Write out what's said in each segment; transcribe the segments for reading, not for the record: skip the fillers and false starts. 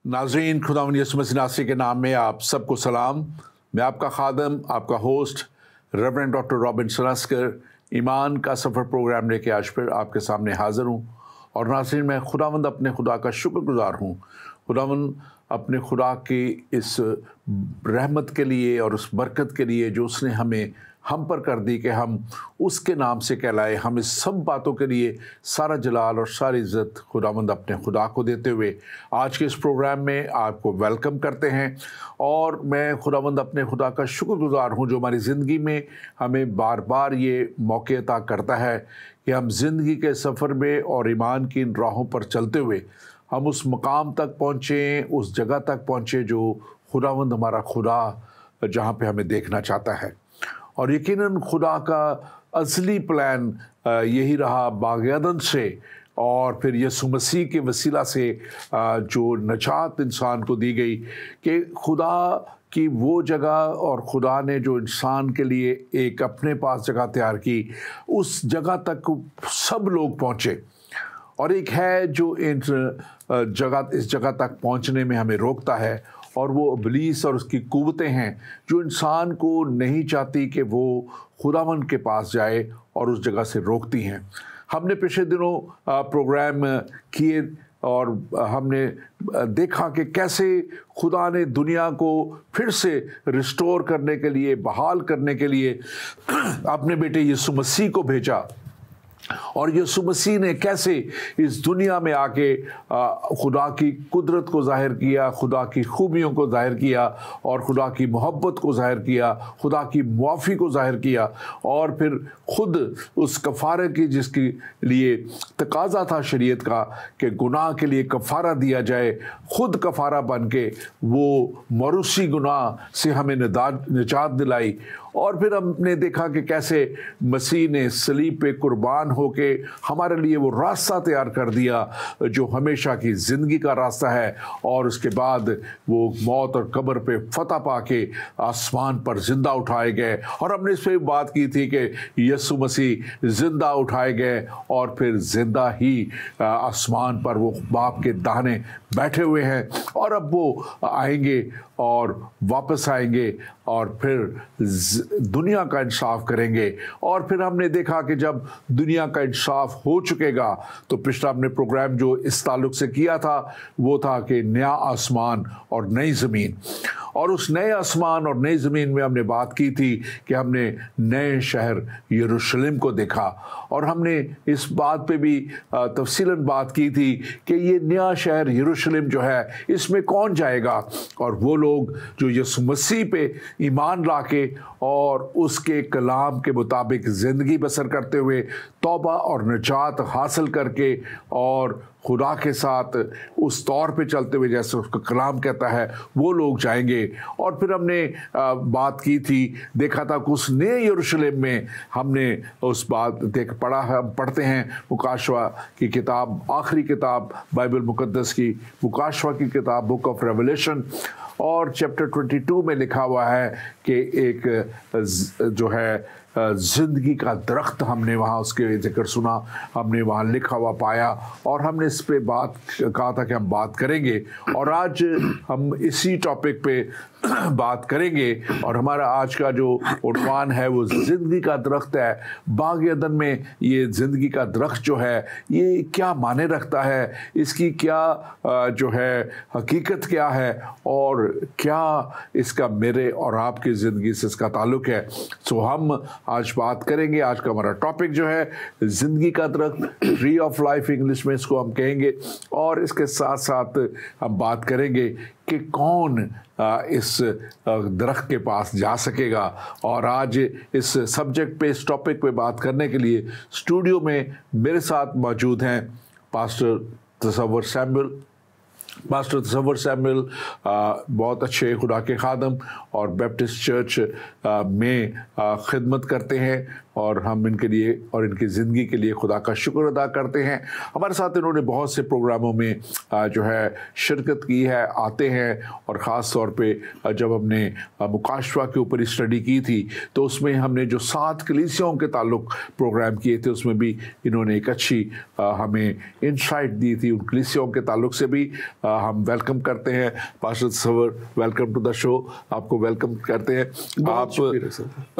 नाज़रीन, खुदावंद यीशु मसीह नासरी के नाम में आप सबको सलाम। मैं आपका खादम, आपका host reverend doctor Robin Salaskar ईमान का सफ़र प्रोग्राम लेके आज फिर आपके सामने हाज़िर हूँ। और नाज़रीन, मैं खुदावंद अपने खुदा का शुक्रगुज़ार हूँ। खुदावंद अपने खुदा की इस रहमत के लिए और उस बरकत के लिए जो उसने हम पर कर दी कि हम उसके नाम से कहलाए। हम इस सब बातों के लिए सारा जलाल और सारी इज़्ज़त खुदावंद अपने खुदा को देते हुए आज के इस प्रोग्राम में आपको वेलकम करते हैं। और मैं खुदावंद अपने खुदा का शुक्रगुज़ार हूँ जो हमारी ज़िंदगी में हमें बार बार ये मौके अता करता है कि हम ज़िंदगी के सफ़र में और ईमान की इन राहों पर चलते हुए हम उस मकाम तक पहुँचें, उस जगह तक पहुँचें जो खुदावंद हमारा खुदा जहाँ पे हमें देखना चाहता है। और यकीनन खुदा का असली प्लान यही रहा बाग़ अदन से और फिर यीशु मसीह के वसीला से जो नजात इंसान को दी गई कि खुदा की वो जगह और खुदा ने जो इंसान के लिए एक अपने पास जगह तैयार की, उस जगह तक सब लोग पहुँचे। और एक है जो इस जगह तक पहुँचने में हमें रोकता है, और वो इब्लीस और उसकी कुव्वतें हैं जो इंसान को नहीं चाहती कि वो खुदावंद के पास जाए और उस जगह से रोकती हैं। हमने पिछले दिनों प्रोग्राम किए और हमने देखा कि कैसे खुदा ने दुनिया को फिर से रिस्टोर करने के लिए, बहाल करने के लिए अपने बेटे यीशु मसीह को भेजा। और यीशु मसीह ने कैसे इस दुनिया में आके खुदा की कुदरत को ज़ाहिर किया, खुदा की खूबियों को ज़ाहिर किया और खुदा की मोहब्बत को ज़ाहिर किया, खुदा की मुआफ़ी को ज़ाहिर किया। और फिर ख़ुद उस कफ़ारे की जिसके लिए तकाज़ा था शरीयत का कि गुनाह के लिए कफ़ारा दिया जाए, ख़ुद कफ़ारा बन के वो मरूसी गुनाह से हमें निजात दिलाई। और फिर हमने देखा कि कैसे मसीह ने सलीब पे कुर्बान होके हमारे लिए वो रास्ता तैयार कर दिया जो हमेशा की ज़िंदगी का रास्ता है। और उसके बाद वो मौत और कब्र पे फतह पाके आसमान पर ज़िंदा उठाए गए। और हमने इस पर बात की थी कि यीशु मसीह ज़िंदा उठाए गए और फिर ज़िंदा ही आसमान पर वो बाप के दाहिने बैठे हुए हैं। और अब वो आएंगे और वापस आएंगे और फिर दुनिया का इंसाफ करेंगे। और फिर हमने देखा कि जब दुनिया का इंसाफ हो चुकेगा तो पिछला हमने प्रोग्राम जो इस ताल्लुक़ से किया था वो था कि नया आसमान और नई ज़मीन। और उस नए आसमान और नई ज़मीन में हमने बात की थी कि हमने नए शहर यरूशलेम को देखा। और हमने इस बात पे भी तफसीलन बात की थी कि ये नया शहर यरूशलेम जो है इसमें कौन जाएगा। और वो लोग जो यीशु मसीह पे ईमान लाके और उसके कलाम के मुताबिक ज़िंदगी बसर करते हुए तौबा और निजात हासिल करके और खुदा के साथ उस तौर पे चलते हुए जैसे उसका कलाम कहता है वो लोग जाएंगे। और फिर हमने बात की थी, देखा था कि उस नए यरूशलेम में हमने उस बात पढ़ा है, हम पढ़ते हैं मुकाशवा की किताब, आखिरी किताब बाइबल मुकद्दस की, मुकाशवा की किताब बुक ऑफ रेवलेशन और चैप्टर 22 में लिखा हुआ है कि एक जो है ज़िंदगी का दरख्त हमने वहाँ उसके जिक्र सुना, हमने वहाँ लिखा हुआ पाया। और हमने इस पे बात कहा था कि हम बात करेंगे और आज हम इसी टॉपिक पे बात करेंगे। और हमारा आज का जो उन्वान है वो ज़िंदगी का दरख्त है। बाग़ अदन में ये ज़िंदगी का दरख्त जो है ये क्या माने रखता है, इसकी क्या जो है हकीकत क्या है और क्या इसका मेरे और आपकी ज़िंदगी से इसका ताल्लुक़ है। सो हम आज बात करेंगे। आज का हमारा टॉपिक जो है ज़िंदगी का दरख्त, ट्री ऑफ लाइफ इंग्लिश में इसको हम कहेंगे। और इसके साथ साथ हम बात करेंगे कि कौन इस दरख्त के पास जा सकेगा। और आज इस सब्जेक्ट पे, इस टॉपिक पे बात करने के लिए स्टूडियो में मेरे साथ मौजूद हैं पास्टर तसव्वुर सैमुअल। मास्टर तसव्वुर सैमुअल बहुत अच्छे खुदा के खादम और बैप्टिस्ट चर्च में खिदमत करते हैं और हम इनके लिए और इनकी ज़िंदगी के लिए खुदा का शुक्र अदा करते हैं। हमारे साथ इन्होंने बहुत से प्रोग्रामों में जो है शिरकत की है, आते हैं। और ख़ास तौर पे जब हमने मुकाशवा के ऊपर स्टडी की थी तो उसमें हमने जो 7 कलीसियाओं के ताल्लुक़ प्रोग्राम किए थे उसमें भी इन्होंने एक अच्छी हमें इंसाइट दी थी। उन कलीसियाओं के ताल्लुक़ से भी हम वेलकम करते हैं pastor Tasawwur, welcome to the show, आपको वेलकम करते हैं।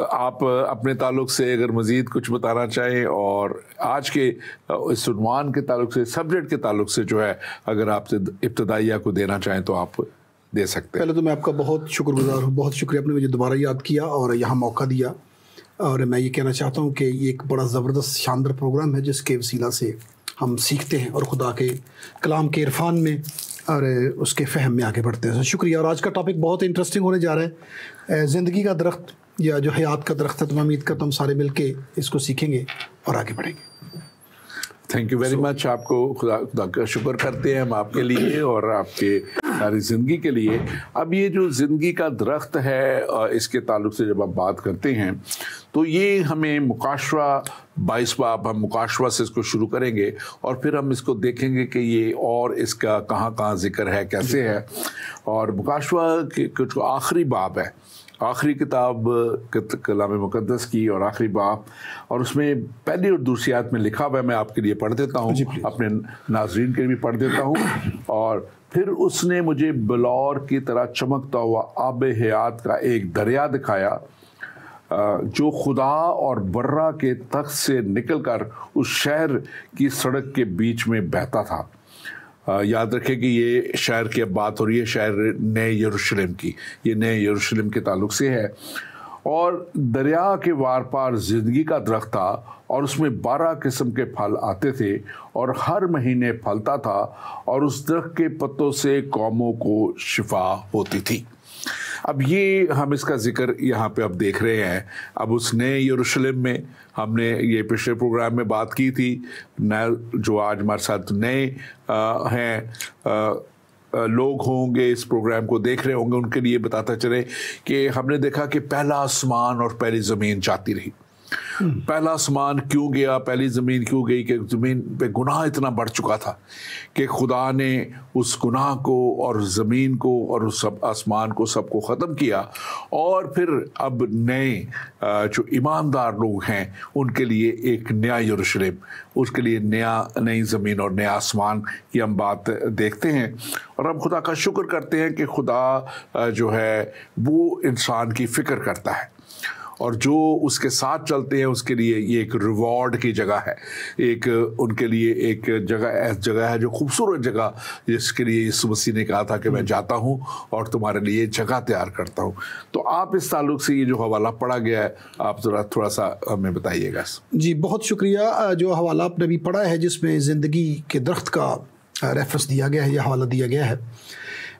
आप अपने ताल्लुक से अगर मज़ीद कुछ बताना चाहें और आज के इस उन्वान के ताल्लुक से, सब्जेक्ट के ताल्लुक से जो है, अगर आपसे इब्तदाइया को देना चाहें तो आप दे सकते हैं। पहले तो मैं आपका बहुत शुक्रगुजार हूँ, बहुत शुक्रिया, आपने मुझे दोबारा याद किया और यहाँ मौका दिया। और मैं ये कहना चाहता हूँ कि ये एक बड़ा ज़बरदस्त शानदार प्रोग्राम है जिसके वसीला से हम सीखते हैं और खुदा के कलाम के इरफान में और उसके फ़हम में आगे बढ़ते हैं। शुक्रिया। और आज का टॉपिक बहुत इंटरेस्टिंग होने जा रहा है, ज़िंदगी का दरख्त या जो हयात का दरख्त है। तो मैं उम्मीद करता हूँ सारे मिल के इसको सीखेंगे और आगे बढ़ेंगे। Thank you very much. आपको खुदा का शुक्र करते हैं हम आपके लिए और आपके सारी ज़िंदगी के लिए। अब ये जो ज़िंदगी का दरख्त है, इसके ताल्लुक से जब आप बात करते हैं तो ये हमें मुकाशवा 22 बाब, हम मुकाशवा से इसको शुरू करेंगे और फिर हम इसको देखेंगे कि ये और इसका कहाँ कहाँ जिक्र है, कैसे है। और मुकाशवा के कुछ आखिरी बाब है, आखिरी किताब कलाम मुक़द्दस की और आखिरी बाब, और उसमें पहली और दूसरी आयत में लिखा हुआ है, मैं आपके लिए पढ़ देता हूँ, अपने नाज़रीन के लिए भी पढ़ देता हूँ। और फिर उसने मुझे बिलौर की तरह चमकता हुआ आब हयात का एक दरिया दिखाया जो खुदा और बर्रा के तख्त से निकलकर उस शहर की सड़क के बीच में बहता था। याद रखें कि ये शहर की अब बात हो रही है, शहर नए यरूशलेम की, ये नए यरूशलेम के ताल्लुक से है। और दरिया के वार पार ज़िंदगी का दरख्त था और उसमें 12 किस्म के फल आते थे और हर महीने फलता था और उस दरख्त के पत्तों से कौमों को शिफा होती थी। अब ये हम इसका जिक्र यहाँ पे अब देख रहे हैं। अब उस नए यरूशलेम में हमने ये पिछले प्रोग्राम में बात की थी, नए जो आज हमारे साथ नए हैं लोग होंगे, इस प्रोग्राम को देख रहे होंगे, उनके लिए बताता चले कि हमने देखा कि पहला आसमान और पहली ज़मीन जाती रही। पहला आसमान क्यों गया, पहली ज़मीन क्यों गई? कि ज़मीन पे गुनाह इतना बढ़ चुका था कि खुदा ने उस गुनाह को और ज़मीन को और उस सब आसमान को सबको ख़त्म किया। और फिर अब नए जो ईमानदार लोग हैं उनके लिए एक नया यरूशलेम, उसके लिए नई ज़मीन और नया आसमान की हम बात देखते हैं। और हम खुदा का शुक्र करते हैं कि खुदा जो है वो इंसान की फ़िक्र करता है और जो उसके साथ चलते हैं उसके लिए ये एक रिवॉर्ड की जगह है, एक उनके लिए एक जगह है जो खूबसूरत जगह, जिसके लिए यीशु मसीह ने कहा था कि मैं जाता हूँ और तुम्हारे लिए जगह तैयार करता हूँ। तो आप इस ताल्लुक से ये जो हवाला पढ़ा गया है, आप ज़रा थोड़ा सा हमें बताइएगा। जी बहुत शुक्रिया। जो हवाला आपने भी पढ़ा है जिसमें ज़िंदगी के दरख्त का रेफरेंस दिया गया है या हवाला दिया गया है,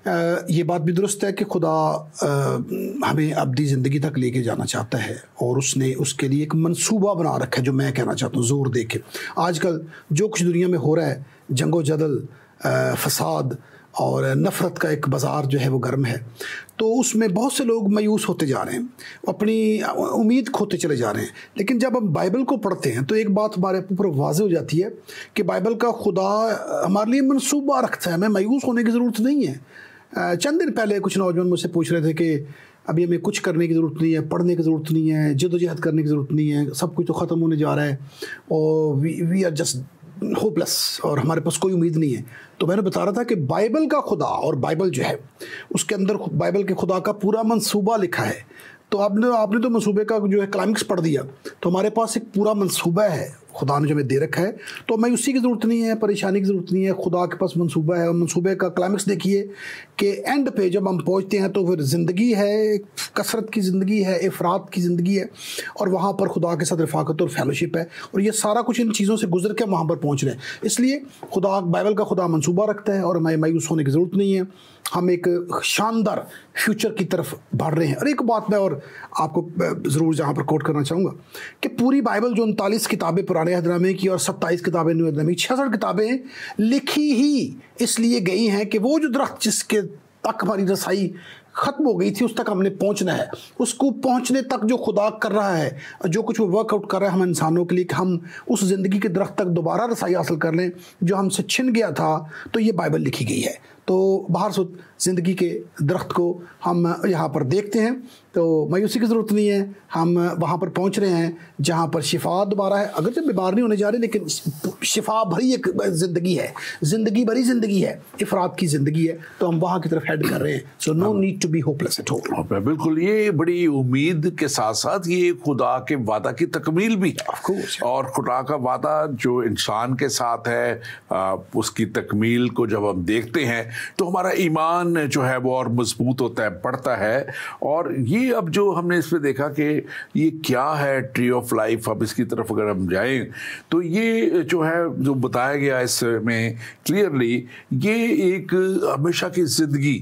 ये बात भी दुरुस्त है कि खुदा हमें अब्दी ज़िंदगी तक लेके जाना चाहता है और उसने उसके लिए एक मंसूबा बना रखा है, जो मैं कहना चाहता हूँ ज़ोर दे के। आजकल जो कुछ दुनिया में हो रहा है, जंगो जदल, फसाद और नफ़रत का एक बाज़ार जो है वो गर्म है, तो उसमें बहुत से लोग मायूस होते जा रहे हैं, अपनी उम्मीद खोते चले जा रहे हैं। लेकिन जब हम बाइबल को पढ़ते हैं तो एक बात हमारे ऊपर वाज़ेह हो जाती है कि बाइबल का खुदा हमारे लिए मंसूबा रखता है, हमें मायूस होने की ज़रूरत नहीं है। चंद दिन पहले कुछ नौजवान मुझसे पूछ रहे थे कि अभी हमें कुछ करने की ज़रूरत नहीं है, पढ़ने की ज़रूरत नहीं है, जद्दोजहद करने की ज़रूरत नहीं है, सब कुछ तो ख़त्म होने जा रहा है और वी आर जस्ट होपलेस और हमारे पास कोई उम्मीद नहीं है। तो मैंने बता रहा था कि बाइबल का खुदा और बाइबल जो है उसके अंदर बाइबल के खुदा का पूरा मंसूबा लिखा है। तो आपने तो मंसूबे का जो है क्लाइमेक्स पढ़ दिया, तो हमारे पास एक पूरा मंसूबा है खुदा ने जो हमें दे रखा है। तो हमें उसी की ज़रूरत नहीं है, परेशानी की ज़रूरत नहीं है, खुदा के पास मंसूबा है। और मंसूबे का क्लाइमेक्स देखिए कि एंड पे जब हम पहुंचते हैं तो फिर ज़िंदगी है, कसरत की ज़िंदगी है, इफ़रात की ज़िंदगी है और वहाँ पर खुदा के साथ रफ़ाकत और फेलोशिप है। और ये सारा कुछ इन चीज़ों से गुजर के वहाँ पर पहुँच रहे हैं। इसलिए खुदा, बाइबल का खुदा मंसूबा रखता है और हमें मायूस होने की ज़रूरत नहीं है। हम एक शानदार फ्यूचर की तरफ बढ़ रहे हैं। और एक बात मैं और आपको ज़रूर जहाँ पर कोट करना चाहूँगा कि पूरी बाइबल जो 39 किताबें पुराने अहदनामे की और 27 किताबें नए अहदनामे की, 66 किताबें लिखी ही इसलिए गई हैं कि वो जो दरख्त जिसके तक हमारी रसाई ख़त्म हो गई थी उस तक हमने पहुंचना है। उसको पहुंचने तक जो खुदा कर रहा है, जो कुछ वो वर्कआउट कर रहा है हम इंसानों के लिए कि हम उस ज़िंदगी के दरख्त तक दोबारा रसाई हासिल कर लें जो हमसे छिन गया था, तो ये बाइबल लिखी गई है। तो बाहर से ज़िंदगी के दरख्त को हम यहाँ पर देखते हैं, तो मायूसी की ज़रूरत नहीं है। हम वहाँ पर पहुँच रहे हैं जहाँ पर शिफा दोबारा है, अगर जब बीमार नहीं होने जा रहे, लेकिन शिफा भरी एक ज़िंदगी है, ज़िंदगी भरी ज़िंदगी है, इफ़रात की ज़िंदगी है, तो हम वहाँ की तरफ हेड कर रहे हैं। So no need to be hopeless at all. बिल्कुल, ये बड़ी उम्मीद के साथ साथ ये खुदा के वादा की तकमील भी है। और खुदा का वादा जो इंसान के साथ है, उसकी तकमील को जब हम देखते हैं तो हमारा ईमान जो है वो और मजबूत होता है, बढ़ता है। और ये अब जो हमने इसमें देखा कि ये क्या है ट्री ऑफ लाइफ, अब इसकी तरफ अगर हम जाएं तो ये जो है, जो बताया गया इसमें क्लियरली, ये एक हमेशा की ज़िंदगी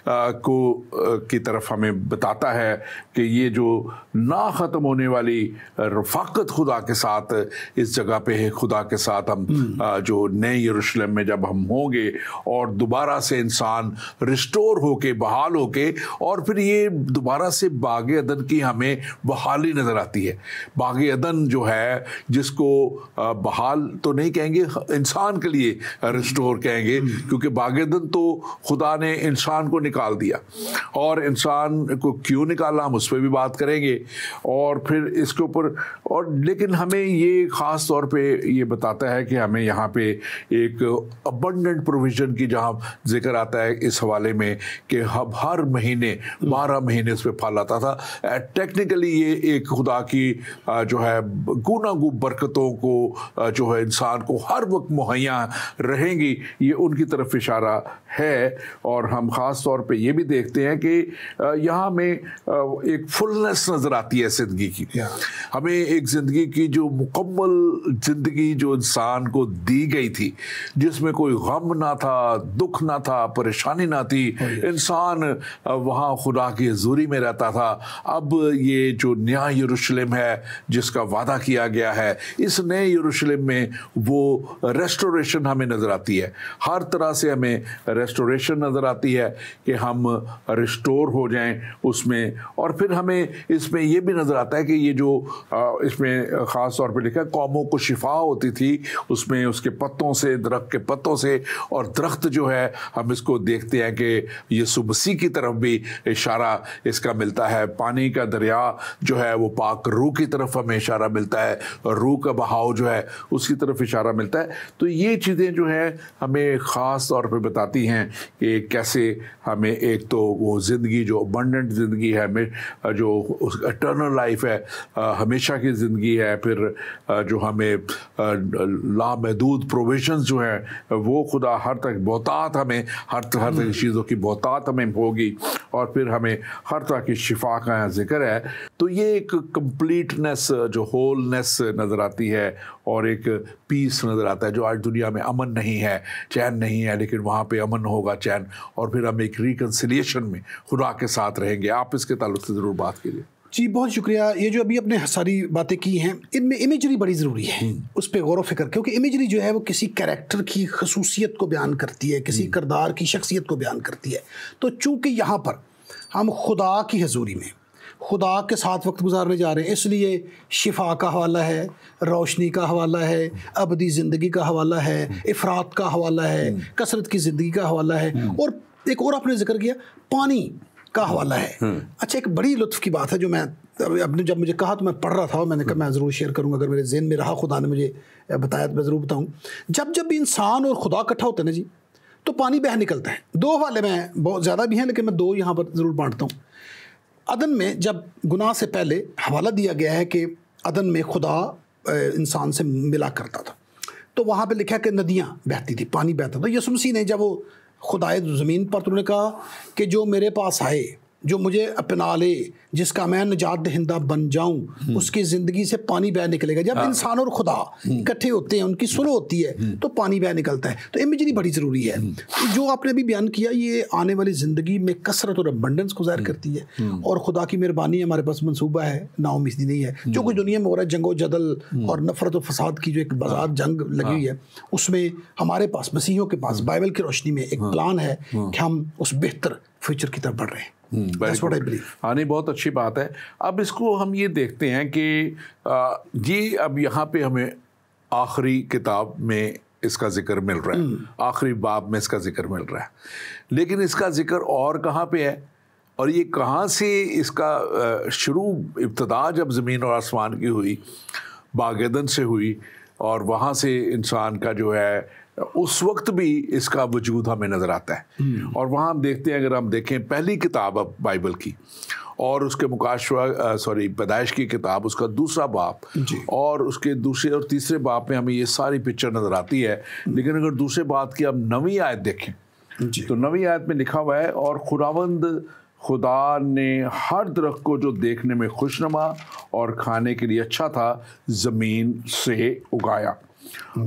की तरफ हमें बताता है कि ये जो ना ख़त्म होने वाली रफ़ाकत खुदा के साथ इस जगह पे है। खुदा के साथ हम जो नए यरूशलेम में जब हम होंगे और दोबारा से इंसान रिस्टोर होके, बहाल होके, और फिर ये दोबारा से बागे अदन की हमें बहाली नज़र आती है। बागे अदन जो है, जिसको बहाल तो नहीं कहेंगे, इंसान के लिए रिस्टोर कहेंगे, क्योंकि बागे अदन तो खुदा ने इंसान को निकाल दिया, और इंसान को क्यों निकाला हम उस पर भी बात करेंगे। और फिर इसके ऊपर और लेकिन हमें ये ख़ास तौर पे ये बताता है कि हमें यहाँ पे एक अबंडेंट प्रोविज़न की जहाँ जिक्र आता है इस हवाले में कि हर महीने 12 महीने उस पर फल आता था। टेक्निकली ये एक खुदा की जो है गूनागू बरकतों को जो है इंसान को हर वक्त मुहैया रहेंगी, ये उनकी तरफ इशारा है। और हम ख़ास तौर पे ये भी देखते हैं कि यहाँ में एक फुलनेस नज़र आती है ज़िंदगी की। हमें एक ज़िंदगी की जो मुकम्मल ज़िंदगी जो इंसान को दी गई थी, जिसमें कोई गम ना था, दुख ना था, परेशानी ना थी, इंसान वहाँ खुदा की हज़ूरी में रहता था। अब ये जो नया यरूशलेम है जिसका वादा किया गया है, इस नए यरूशलेम में वो रेस्टोरेशन हमें नज़र आती है। हर तरह से हमें रेस्टोरेशन नज़र आती है कि हम रिस्टोर हो जाएं उसमें। और फिर हमें इसमें ये भी नज़र आता है कि ये जो इसमें ख़ास तौर पे लिखा है, कौमों को शिफा होती थी उसमें, उसके पत्तों से, दरख्त के पत्तों से। और दरख्त जो है, हम इसको देखते हैं कि यीशु मसीह की तरफ भी इशारा इसका मिलता है। पानी का दरिया जो है वो पाक रूह की तरफ हमें इशारा मिलता है, रूह का बहाव जो है उसकी तरफ इशारा मिलता है। तो ये चीज़ें जो है हमें ख़ास तौर पे बताती हैं कि कैसे हमें एक तो वो ज़िंदगी जो अबंडेंट ज़िंदगी है, हमें जो इटर्नल लाइफ है, हमेशा की ज़िंदगी है, फिर जो हमें लामहदूद प्रोविजंस जो है वो खुदा हर तक बहुतात हमें हर तरह की चीज़ों की बहुतात हमें होगी, और फिर हमें हर तरह की शिफा का यहाँ जिक्र है। तो ये एक कंप्लीटनेस, जो होलनेस नज़र आती है, और एक पीस नज़र आता है जो आज दुनिया में अमन नहीं है, चैन नहीं है, लेकिन वहाँ पे अमन होगा, चैन। और फिर हम एक रिकन्सिलिएशन में खुदा के साथ रहेंगे। आप इसके ताल्लुक से ज़रूर बात कीजिए। जी, बहुत शुक्रिया। ये जो अभी अपने सारी बातें की हैं, इनमें इमेजरी बड़ी ज़रूरी है, उस पर गौर व फिक्र, क्योंकि इमेजरी जो है वो किसी कैरेक्टर की खसूसियत को बयान करती है, किसी किरदार की शख्सियत को बयान करती है। तो चूँकि यहाँ पर हम खुदा की हजूरी में खुदा के साथ वक्त गुजारने जा रहे हैं, इसलिए शिफा का हवाला है, रोशनी का हवाला है, अबदी ज़िंदगी का हवाला है, इफ़रात का हवाला है, कसरत की ज़िंदगी का हवाला है, और एक और आपने जिक्र किया पानी का हवाला है। अच्छा, एक बड़ी लुत्फ़ की बात है जो मैं अपने जब मुझे कहा तो मैं पढ़ रहा था, और मैंने कहा मैं ज़रूर शेयर करूँगा, अगर मेरे ज़हन में रहा, खुदा ने मुझे बताया तो मैं ज़रूर बताऊँ। जब इंसान और खुदा इकट्ठा होते हैं ना जी, तो पानी बह निकलता है। दो हवाले में बहुत ज़्यादा भी हैं, लेकिन मैं दो यहाँ पर ज़रूर बांटता हूँ। अदन में जब गुनाह से पहले हवाला दिया गया है कि अदन में खुदा इंसान से मिला करता था, तो वहाँ पे लिखा कि नदियाँ बहती थी, पानी बहता था। यीशु मसीह ने जब वो खुदाए ज़मीन पर, तो उन्होंने कहा कि जो मेरे पास आए, जो मुझे अपना ले, जिसका मैं निजात दहिंदा बन जाऊं, उसकी ज़िंदगी से पानी बह निकलेगा। जब इंसान और खुदा इकट्ठे होते हैं, उनकी सुलह होती है, तो पानी बह निकलता है। तो इमेजरी बड़ी ज़रूरी है। जो आपने अभी बयान किया, ये आने वाली ज़िंदगी में कसरत और अबंडेंस को ज़ाहिर करती है, और खुदा की मेहरबानी हमारे पास मनसूबा है, नाउमीदी नहीं है। जो कुछ दुनिया में हो रहा है, जंगो जदल और नफरत और फसाद की जो एक बाजार जंग लगी हुई है, उसमें हमारे पास, मसीहियों के पास, बाइबल की रोशनी में एक प्लान है कि हम उस बेहतर फ्यूचर की तरफ बढ़ रहे हैं। हाँ, नहीं, बहुत अच्छी बात है। अब इसको हम ये देखते हैं कि ये अब यहाँ पे हमें आखिरी किताब में इसका जिक्र मिल रहा है, आखिरी बाब में इसका जिक्र मिल रहा है। लेकिन इसका जिक्र और कहाँ पे है, और ये कहाँ से इसका शुरू, इब्तदा जब ज़मीन और आसमान की हुई, बागेदन से हुई, और वहाँ से इंसान का जो है उस वक्त भी इसका वजूद हमें नज़र आता है। और वहाँ हम देखते हैं, अगर हम देखें पहली किताब अब बाइबल की और उसके मुकाशवा पैदाइश की किताब, उसका दूसरा बाप, और उसके दूसरे और तीसरे बाप में हमें ये सारी पिक्चर नज़र आती है। लेकिन अगर दूसरे बात की अब नवी आयत देखें तो नवी आयत में लिखा हुआ है, और खुदावंद खुदा ने हर दरख्त को जो देखने में खुशनुमा और खाने के लिए अच्छा था ज़मीन से उगाया,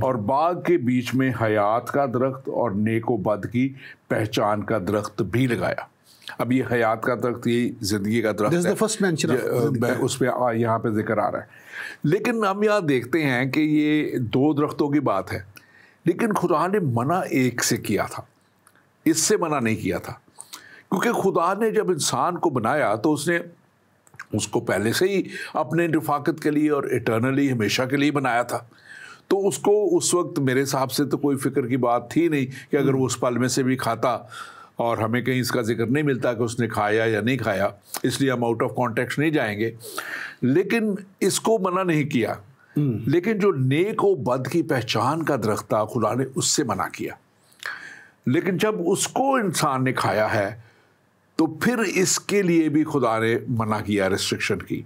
और बाग के बीच में हयात का दरख्त और नेक व बद की पहचान का दरख्त भी लगाया। अब ये हयात का दरख्त, ये जिंदगी का दरख्त है, उस पर यहाँ पे जिक्र आ रहा है। लेकिन हम यहाँ देखते हैं कि ये दो दरख्तों की बात है, लेकिन खुदा ने मना एक से किया था, इससे मना नहीं किया था। क्योंकि खुदा ने जब इंसान को बनाया तो उसने उसको पहले से ही अपने रफाकत के लिए और इटर्नली हमेशा के लिए बनाया था। तो उसको उस वक्त मेरे हिसाब से तो कोई फ़िक्र की बात थी नहीं कि अगर वो उस पल में से भी खाता, और हमें कहीं इसका जिक्र नहीं मिलता कि उसने खाया या नहीं खाया, इसलिए हम आउट ऑफ कॉन्टेक्स्ट नहीं जाएंगे। लेकिन इसको मना नहीं किया। लेकिन जो नेक व बद की पहचान का दरख्त था, खुदा ने उससे मना किया। लेकिन जब उसको इंसान ने खाया है तो फिर इसके लिए भी खुदा ने मना किया, रिस्ट्रिक्शन की।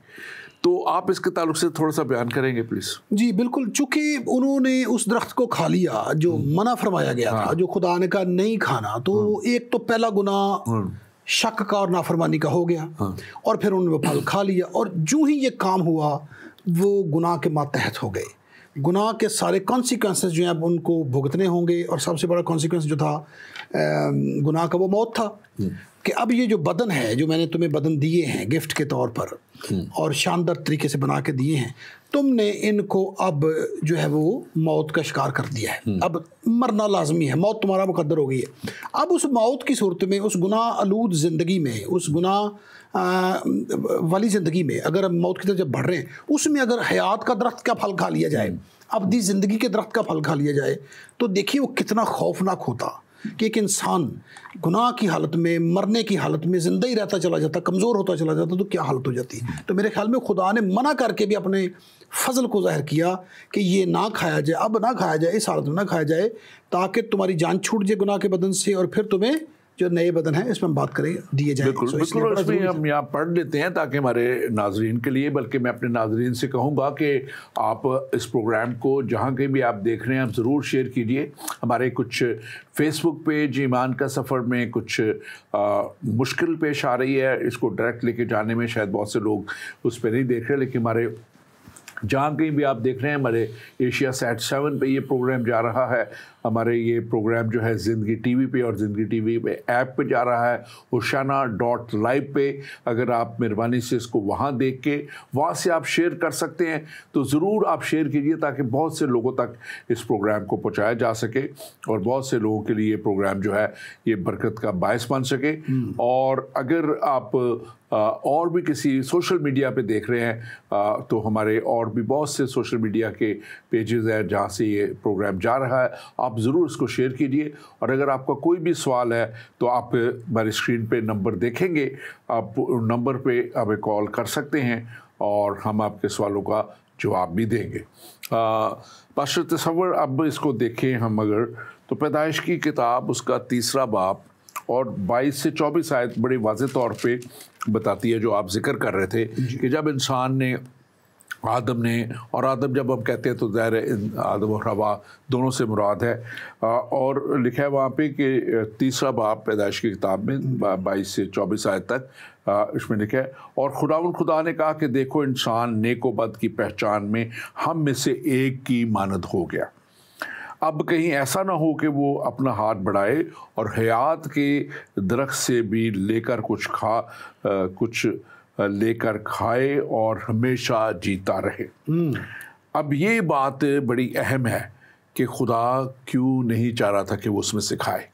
तो आप इसके ताल्लुक से थोड़ा सा बयान करेंगे प्लीज़? जी बिल्कुल, चूँकि उन्होंने उस दरख्त को खा लिया जो मना फरमाया गया था, जो खुदा ने कहा नहीं खाना, तो एक तो पहला गुनाह शक का और नाफरमानी का हो गया, और फिर उन्होंने वो फल खा लिया, और जो ही ये काम हुआ वो गुनाह के मातहत हो गए। गुनाह के सारे कॉन्सिक्वेंसेस जो हैं अब उनको भुगतने होंगे, और सबसे बड़ा कॉन्सिक्वेंस जो था गुनाह का वो मौत था। कि अब ये जो बदन है, जो मैंने तुम्हें बदन दिए हैं गिफ्ट के तौर पर और शानदार तरीके से बना के दिए हैं, तुमने इनको अब जो है वो मौत का शिकार कर दिया है। अब मरना लाजमी है, मौत तुम्हारा मुकद्दर हो गई है। अब उस मौत की सूरत में, उस गुनाह आलूद ज़िंदगी में, उस गुनाह वाली ज़िंदगी में अगर हम मौत की तरफ जब बढ़ रहे हैं, उसमें अगर हयात का दरख्त का फल खा लिया जाए, अबदी ज़िंदगी के दरख्त का फल खा लिया जाए, तो देखिए वो कितना खौफनाक होता कि एक इंसान गुनाह की हालत में, मरने की हालत में ज़िंदा ही रहता चला जाता, कमज़ोर होता चला जाता, तो क्या हालत हो जाती। तो मेरे ख्याल में खुदा ने मना करके भी अपने फजल को ज़ाहिर किया कि ये ना खाया जाए, अब ना खाया जाए, इस हालत में ना खाया जाए, ताकि तुम्हारी जान छूट जाए गुनाह के बदन से, और फिर तुम्हें जो नए बदन है इसमें हम बात करें दिए जाए। बिल्कुल बिल्कुल, इसमें हम यहाँ पढ़ लेते हैं ताकि हमारे नाजरीन के लिए, बल्कि मैं अपने नाजरीन से कहूँगा कि आप इस प्रोग्राम को जहाँ कहीं भी आप देख रहे हैं, आप ज़रूर शेयर कीजिए। हमारे कुछ फेसबुक पेज ईमान का सफ़र में कुछ मुश्किल पेश आ रही है, इसको डायरेक्ट लेके जाने में शायद बहुत से लोग उस पर नहीं देख रहे, लेकिन हमारे जहाँ कहीं भी आप देख रहे हैं, हमारे एशिया सैट 7 पे ये प्रोग्राम जा रहा है। हमारे ये प्रोग्राम जो है ज़िंदगी टीवी पे और ज़िंदगी टीवी पे ऐप पे जा रहा है, hoshana.live पे। अगर आप मेहरबानी से इसको वहाँ देख के वहाँ से आप शेयर कर सकते हैं, तो ज़रूर आप शेयर कीजिए ताकि बहुत से लोगों तक इस प्रोग्राम को पहुँचाया जा सके, और बहुत से लोगों के लिए ये प्रोग्राम जो है ये बरकत का बायस बन सके। और अगर आप और भी किसी सोशल मीडिया पे देख रहे हैं, तो हमारे और भी बहुत से सोशल मीडिया के पेजेस हैं जहाँ से ये प्रोग्राम जा रहा है, आप ज़रूर इसको शेयर कीजिए। और अगर आपका कोई भी सवाल है तो आप हमारी स्क्रीन पे नंबर देखेंगे, आप नंबर पे हमें कॉल कर सकते हैं और हम आपके सवालों का जवाब भी देंगे। पास्टर तसव्वुर, अब इसको देखें हम अगर, तो पैदाइश की किताब उसका 3 बाब और 22 से 24 आयत बड़े वाज़ेह तौर पे बताती है जो आप जिक्र कर रहे थे कि जब इंसान ने, आदम ने, और आदम जब हम कहते हैं तो ज़ाहिर है आदम और हवा दोनों से मुराद है, और लिखा है वहाँ पे कि 3 बाब पैदाइश की किताब में 22 से 24 आयत तक इसमें लिखा है, और खुदा ने कहा कि देखो इंसान नेक व बद की पहचान में हम में से एक की मानद हो गया। अब कहीं ऐसा ना हो कि वो अपना हाथ बढ़ाए और हयात के दरख्त से भी लेकर कुछ लेकर खाए और हमेशा जीता रहे। अब ये बात बड़ी अहम है कि खुदा क्यों नहीं चाह रहा था कि वो उसमें से खाए।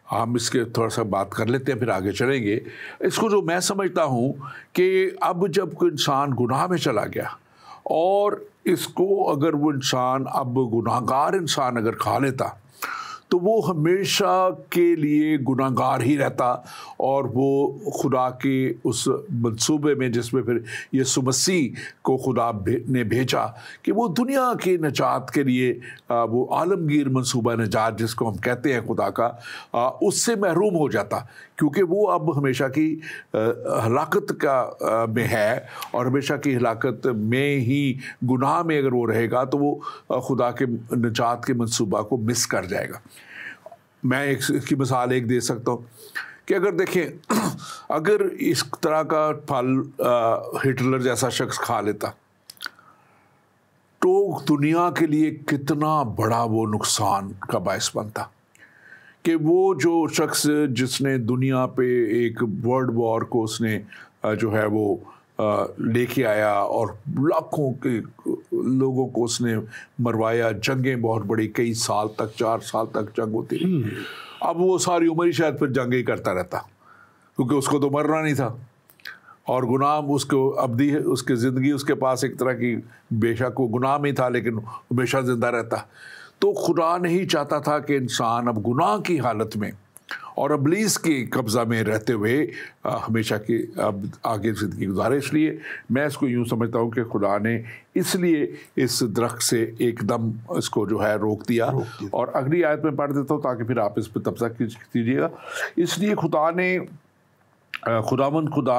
हम इसके थोड़ा सा बात कर लेते हैं, फिर आगे चलेंगे। इसको जो मैं समझता हूँ कि अब जब कोई इंसान गुनाह में चला गया और इसको अगर वो इंसान, अब गुनाहगार इंसान अगर खा लेता तो वो हमेशा के लिए गुनाहगार ही रहता, और वो खुदा के उस मंसूबे में जिसमें फिर यीशु मसीह को खुदा ने भेजा कि वो दुनिया की नजात के लिए वो आलमगीर मंसूबा नजात जिसको हम कहते हैं खुदा का, उससे महरूम हो जाता, क्योंकि वो अब हमेशा की हलाकत का में है, और हमेशा की हलाकत में ही गुनाह में अगर वो रहेगा तो वो खुदा के नजात के मंसूबा को मिस कर जाएगा। मैं इसकी मिसाल एक दे सकता हूँ कि अगर देखें, अगर इस तरह का फल हिटलर जैसा शख्स खा लेता तो दुनिया के लिए कितना बड़ा वो नुकसान का बायस बनता कि वो जो शख्स जिसने दुनिया पे एक वर्ल्ड वॉर को उसने जो है वो लेके आया और लाखों के लोगों को उसने मरवाया, जंगें बहुत बड़ी, कई साल तक, 4 साल तक जंग होती रही। अब वो सारी उम्र ही शायद फिर जंग ही करता रहता, क्योंकि उसको तो मरना नहीं था, और गुनाह उसको अब्दी है, उसकी ज़िंदगी उसके पास एक तरह की, बेशक वो गुनाह में था लेकिन हमेशा ज़िंदा रहता। तो खुदा नहीं चाहता था कि इंसान अब गुनाह की हालत में और इब्लीस के कब्ज़ा में रहते हुए हमेशा की अब आगे ज़िंदगी गुजारे। इसलिए मैं इसको यूँ समझता हूँ कि खुदा ने इसलिए इस दरख्त से एकदम इसको जो है रोक दिया। और अगली आयत में पढ़ देता हूँ ताकि फिर आप इस पर तबसरा कीजिएगा। इसलिए खुदा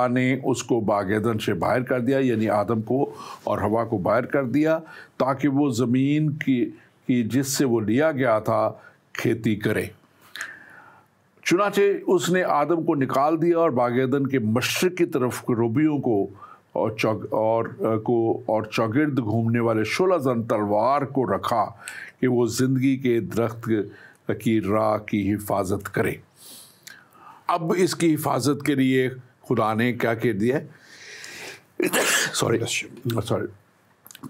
ने उसको बागेदन से बाहर कर दिया, यानी आदम को और हवा को बाहर कर दिया, ताकि वो ज़मीन की जिससे वो लिया गया था खेती करे। चुनाचे उसने आदम को निकाल दिया और बागेदन के मशरिक़ की तरफ करूबियों को और चौगिर्द घूमने वाले शोलाज़न तलवार को रखा कि वो ज़िंदगी के दरख्त की राह की हिफाजत करे। अब इसकी हिफाजत के लिए खुदा ने क्या कह दिया, सॉरी,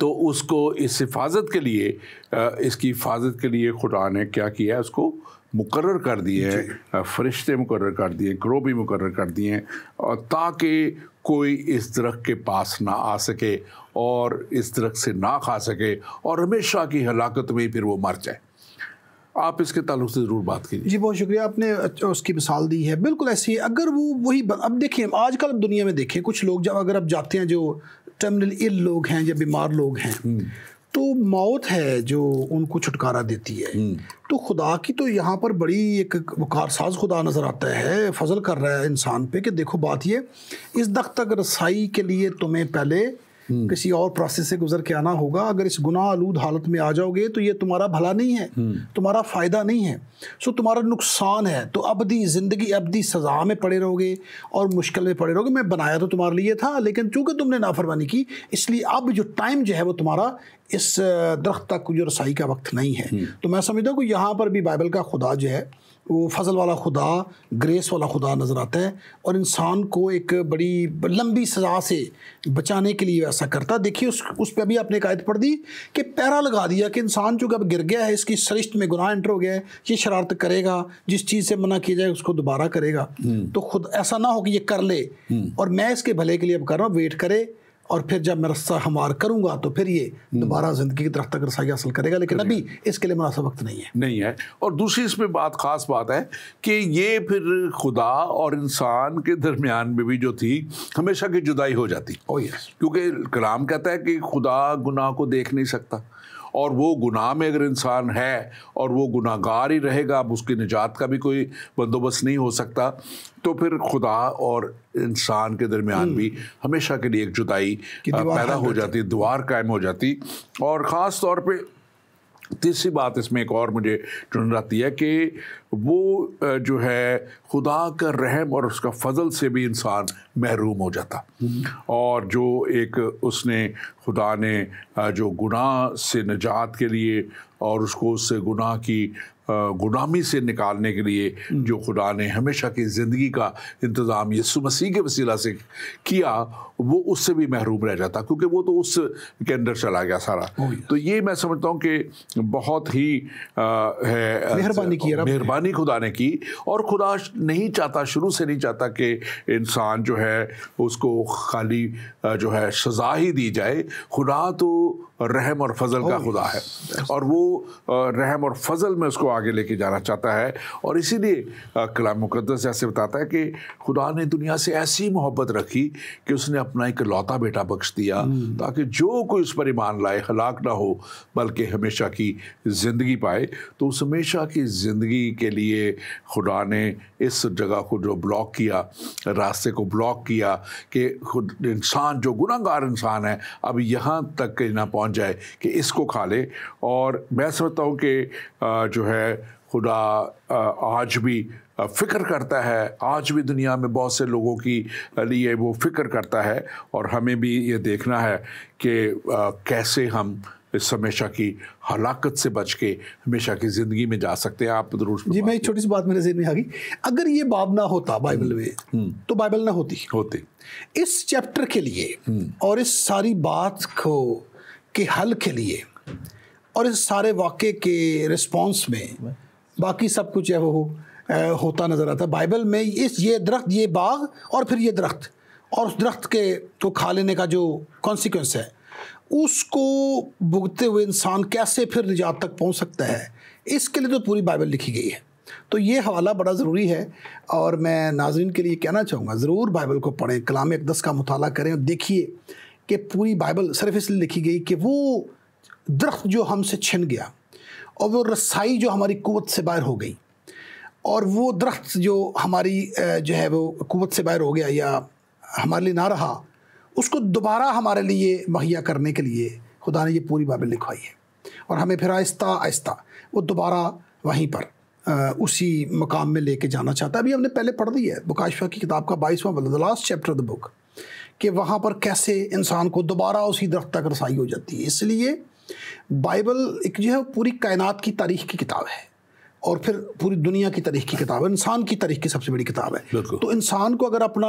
तो उसको इस हिफाजत के लिए, इसकी हिफाजत के लिए खुदा ने क्या किया, उसको मुकर्रर कर दिए हैं, फरिश्ते मुकर्रर कर दिए, करूबी मुकर्रर कर दिए हैं, और ताकि कोई इस दरख्त के पास ना आ सके और इस दरख्त से ना खा सके और हमेशा की हलाकत में फिर वो मर जाए। आप इसके ताल्लुक से ज़रूर बात कीजिए। जी बहुत शुक्रिया, आपने उसकी मिसाल दी है, बिल्कुल ऐसी है। अगर वो वही, अब देखिए आजकल दुनिया में देखें, कुछ लोग जब अगर आप जाते हैं, जो टर्मिनल इल लोग हैं या बीमार लोग हैं, तो मौत है जो उनको छुटकारा देती है। तो खुदा की तो यहाँ पर बड़ी एक कारसाज खुदा नज़र आता है, फजल कर रहा है इंसान पे कि देखो बात ये, इस दख्त तक रसाई के लिए तुम्हें पहले किसी और प्रोसेस से गुजर के आना होगा। अगर इस गुनाह आलूद हालत में आ जाओगे तो ये तुम्हारा भला नहीं है, तुम्हारा फ़ायदा नहीं है, सो तुम्हारा नुकसान है। तो अबदी ज़िंदगी, अबदी सज़ा में पड़े रहोगे और मुश्किल में पड़े रहोगे। मैं बनाया तो तुम्हारे लिए था, लेकिन चूँकि तुमने नाफरमानी की, इसलिए अब जो टाइम जो है वो तुम्हारा इस दरख्त तक जो रसाई का वक्त नहीं है। तो मैं समझता हूँ कि यहाँ पर भी बाइबल का खुदा जो है वो फजल वाला खुदा, ग्रेस वाला खुदा नज़र आता है, और इंसान को एक बड़ी लंबी सज़ा से बचाने के लिए ऐसा करता। देखिए उस पर अभी आपने एक आयत पढ़ दी कि पैरा लगा दिया कि इंसान चूँकि अब गिर गया है, इसकी सरिश्त में गुनाह एंटर हो गया है, ये शरारत करेगा, जिस चीज़ से मना किया जाए उसको दोबारा करेगा। तो खुद ऐसा ना हो कि ये कर ले और मैं इसके भले के लिए अब कर रहा हूँ, वेट करे, और फिर जब मैं रस्सा हमार करूंगा तो फिर ये दोबारा ज़िंदगी की तरफ तक रसाई हासिल करेगा। लेकिन अभी इसके लिए मुनासिब वक्त नहीं है। और दूसरी इसमें ख़ास बात है कि ये फिर खुदा और इंसान के दरमियान में भी जो थी हमेशा की जुदाई हो जाती। क्योंकि कलाम कहता है कि खुदा गुनाह को देख नहीं सकता, और वो गुनाह में अगर इंसान है और वो गुनाहगार ही रहेगा, अब उसकी निजात का भी कोई बंदोबस्त नहीं हो सकता। तो फिर खुदा और इंसान के दरमियान भी हमेशा के लिए एक जुदाई पैदा हो जाती, दीवार कायम हो जाती। और ख़ास तौर पे तीसरी बात इसमें एक और मुझे चुन आती है कि वो जो है खुदा का रहम और उसका फजल से भी इंसान महरूम हो जाता। और जो एक उसने खुदा ने जो गुनाह से निजात के लिए और उसको उससे गुनाह की गुलामी से निकालने के लिए जो खुदा ने हमेशा की ज़िंदगी का इंतज़ाम यीशु मसीह के वसीला से किया, वो उससे भी महरूम रह जाता, क्योंकि वो तो उस के अंदर चला गया सारा। तो ये मैं समझता हूँ कि बहुत ही है मेहरबानी खुदा ने की। और खुदा नहीं चाहता, शुरू से नहीं चाहता कि इंसान जो है उसको खाली जो है सज़ा ही दी जाए। खुदा तो रहम और फजल का खुदा है, और वो रहम और फजल में उसको आगे लेके जाना चाहता है। और इसीलिए कलाम मुकद्दस ऐसे बताता है कि खुदा ने दुनिया से ऐसी मोहब्बत रखी कि उसने अपना एक लौता बेटा बख्श दिया, ताकि जो कोई उस पर ईमान लाए हलाक ना हो बल्कि हमेशा की ज़िंदगी पाए। तो उस हमेशा की ज़िंदगी के लिए खुदा ने इस जगह को जो ब्लॉक किया, रास्ते को ब्लॉक किया कि खुद इंसान जो गुनाहगार इंसान है अब यहाँ तक ना पहुँच जाए कि इसको खा ले। और मैं समझता हूँ कि जो है खुदा आज भी फ़िक्र करता है, आज भी दुनिया में बहुत से लोगों की लिए वो फ़िक्र करता है, और हमें भी ये देखना है कि कैसे हम इस हमेशा की हलाकत से बच के हमेशा की ज़िंदगी में जा सकते हैं। आप जरूर जी, मैं एक छोटी सी बात मेरे ज़हन में आ गई। अगर ये बाब ना होता बाइबल में तो बाइबल ना होती। इस चैप्टर के लिए और इस सारी बात को के हल के लिए और इस सारे वाक़े के रिस्पॉन्स में बाकी सब कुछ है वो होता नज़र आता। बाइबल में ये दरख्त, ये बाग और फिर ये दरख्त, और उस दरख्त के को खा लेने का जो कॉन्सिक्वेंस है उसको भुगतते हुए इंसान कैसे फिर निजात तक पहुंच सकता है, इसके लिए तो पूरी बाइबल लिखी गई है। तो ये हवाला बड़ा ज़रूरी है, और मैं नाज़रीन के लिए कहना चाहूँगा ज़रूर बाइबल को पढ़ें, कलाम अक़दस का मुताला करें और देखिए कि पूरी बाइबल सिर्फ इसलिए लिखी गई कि वो दरख्त जो हमसे छिन गया और वो रसाई जो हमारी कुव्वत से बाहर हो गई, और वो दरख्त जो हमारी जो है वो कुव्वत से बाहर हो गया या हमारे लिए ना रहा, उसको दोबारा हमारे लिए मुहैया करने के लिए खुदा ने ये पूरी बाइबल लिखवाई है, और हमें फिर आहिस्ता आहिस्ता वो दोबारा वहीं पर उसी मकाम में लेके जाना चाहता है। अभी हमने पहले पढ़ दी है मुकाशफा की किताब का 22वां the last chapter of the book, कि वहाँ पर कैसे इंसान को दोबारा उसी दरख्त तक रसाई हो जाती है। इसलिए बाइबल एक जो है पूरी कायनात की तारीख़ की किताब है, और फिर पूरी दुनिया की तारीख़ की किताब है, इंसान की तारीख़ की सबसे बड़ी किताब है। तो इंसान को अगर अपना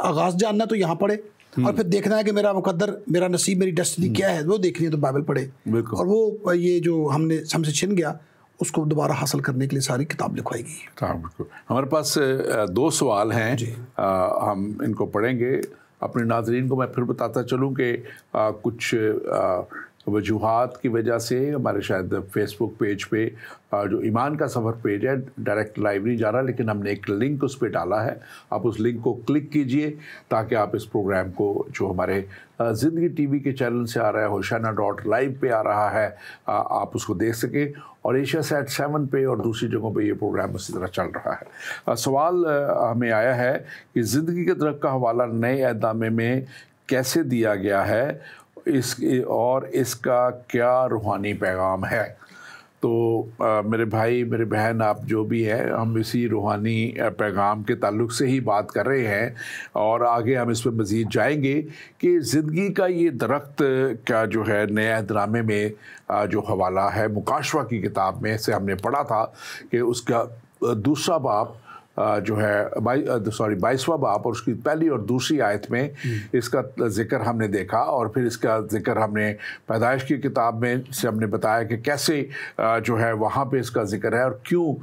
आगाज़ जानना है तो यहाँ पढ़े, और फिर देखना है कि मेरा मुकद्दर, मेरा नसीब, मेरी डेस्टिनी क्या है, वो देखनी है तो बाइबल पढ़े, और वो ये जो हमसे छिन गया उसको दोबारा हासिल करने के लिए सारी किताब लिखवाई गई है। हमारे पास 2 सवाल हैं, हम इनको पढ़ेंगे। अपने नाज़रीन को मैं फिर बताता चलूँ कि कुछ वजूहात की वजह से हमारे शायद फेसबुक पेज पे जो ईमान का सफ़र पेज है डायरेक्ट लाइव नहीं जा रहा, लेकिन हमने एक लिंक उस पर डाला है। आप उस लिंक को क्लिक कीजिए ताकि आप इस प्रोग्राम को जो हमारे ज़िंदगी टीवी के चैनल से आ रहा है, होशाना.live पे आ रहा है, आप उसको देख सकें, और एशियासैट 7 पे और दूसरी जगहों पे ये प्रोग्राम इसी तरह चल रहा है। सवाल हमें आया है कि ज़िंदगी के दरख्त का हवाला नए अहदनामे में कैसे दिया गया है, और इसका क्या रूहानी पैगाम है। तो मेरे भाई, मेरे बहन, आप जो भी हैं, हम इसी रूहानी पैगाम के ताल्लुक़ से ही बात कर रहे हैं, और आगे हम इस पर मज़ीद जाएंगे कि ज़िंदगी का ये दरख्त का जो है नए अहदनामे में जो हवाला है मुकाशवा की किताब में से हमने पढ़ा था कि उसका दूसरा बाब जो है 22वां बाब और उसकी पहली और दूसरी आयत में इसका ज़िक्र हमने देखा, और फिर इसका ज़िक्र हमने पैदाइश की किताब में से हमने बताया कि कैसे जो है वहाँ पे इसका ज़िक्र है और क्यों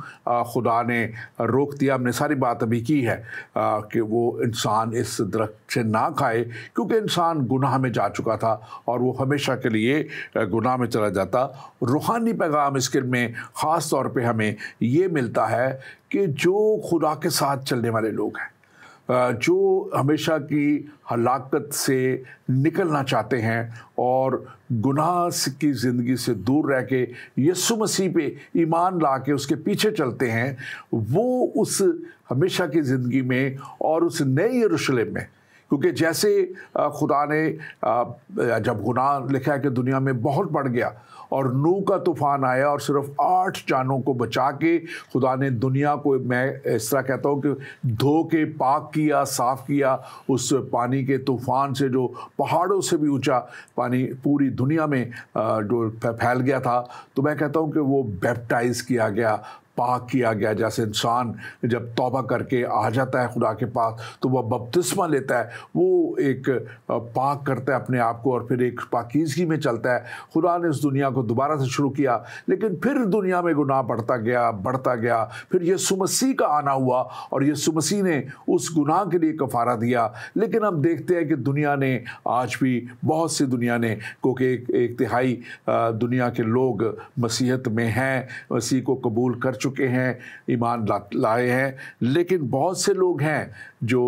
खुदा ने रोक दिया। हमने सारी बात अभी की है कि वो इंसान इस दरख्त से ना खाए, क्योंकि इंसान गुनाह में जा चुका था और वो हमेशा के लिए गुनाह में चला जाता। रूहानी पैगाम इसके में ख़ास तौर पे हमें ये मिलता है कि जो खुदा के साथ चलने वाले लोग हैं, जो हमेशा की हलाकत से निकलना चाहते हैं और गुनाह की ज़िंदगी से दूर रह के यीशु मसीह पे ईमान ला के उसके पीछे चलते हैं, वो उस हमेशा की ज़िंदगी में और उस नए यरूशलेम में, क्योंकि जैसे खुदा ने जब गुनाह लिखा है कि दुनिया में बहुत बढ़ गया और नूह का तूफ़ान आया और सिर्फ 8 जानों को बचा के खुदा ने दुनिया को, मैं इस तरह कहता हूँ कि धो के पाक किया, साफ़ किया उस पानी के तूफ़ान से, जो पहाड़ों से भी ऊंचा पानी पूरी दुनिया में जो फैल गया था। तो मैं कहता हूँ कि वो बैप्टाइज़ किया गया पाक किया गया। जैसे इंसान जब तौबा करके आ जाता है खुदा के पास तो वह बपतिस्मा लेता है, वो एक पाक करता है अपने आप को और फिर एक पाकीज़गी में चलता है। खुदा ने इस दुनिया को दोबारा से शुरू किया, लेकिन फिर दुनिया में गुनाह बढ़ता गया। फिर यीशु मसीह का आना हुआ और यीशु मसीह ने उस गुनाह के लिए कफ़ारा दिया। लेकिन हम देखते हैं कि दुनिया ने आज भी, बहुत सी दुनिया ने, क्योंकि एक तिहाई दुनिया के लोग मसीहत में हैं, मसीह को कबूल कर चुके हैं, ईमान लाए हैं, लेकिन बहुत से लोग हैं जो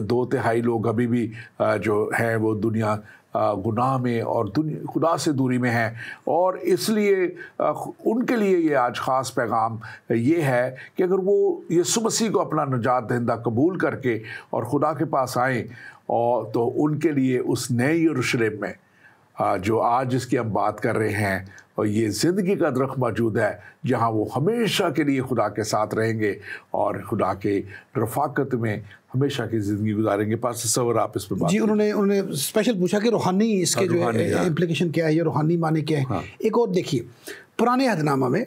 2/3 लोग अभी भी जो हैं वो दुनिया गुनाह में और खुदा से दूरी में हैं। और इसलिए उनके लिए ये आज ख़ास पैगाम ये है कि अगर वो यीशु मसीह को अपना निजात दहिंदा कबूल करके और खुदा के पास आएँ और तो उनके लिए उस नए यरूशलेम में जो आज जिसकी हम बात कर रहे हैं, और ये ज़िंदगी का दरख्त मौजूद है जहाँ वो हमेशा के लिए खुदा के साथ रहेंगे और खुदा के रफ़ाकत में हमेशा की ज़िंदगी गुजारेंगे। पास सवर आप इस पर बात जी, उन्होंने स्पेशल पूछा कि रूहानी इसके जो है इम्प्लीकेशन क्या है, ये रूहानी माने क्या है। हाँ। एक और देखिए, पुराने अहदनामा में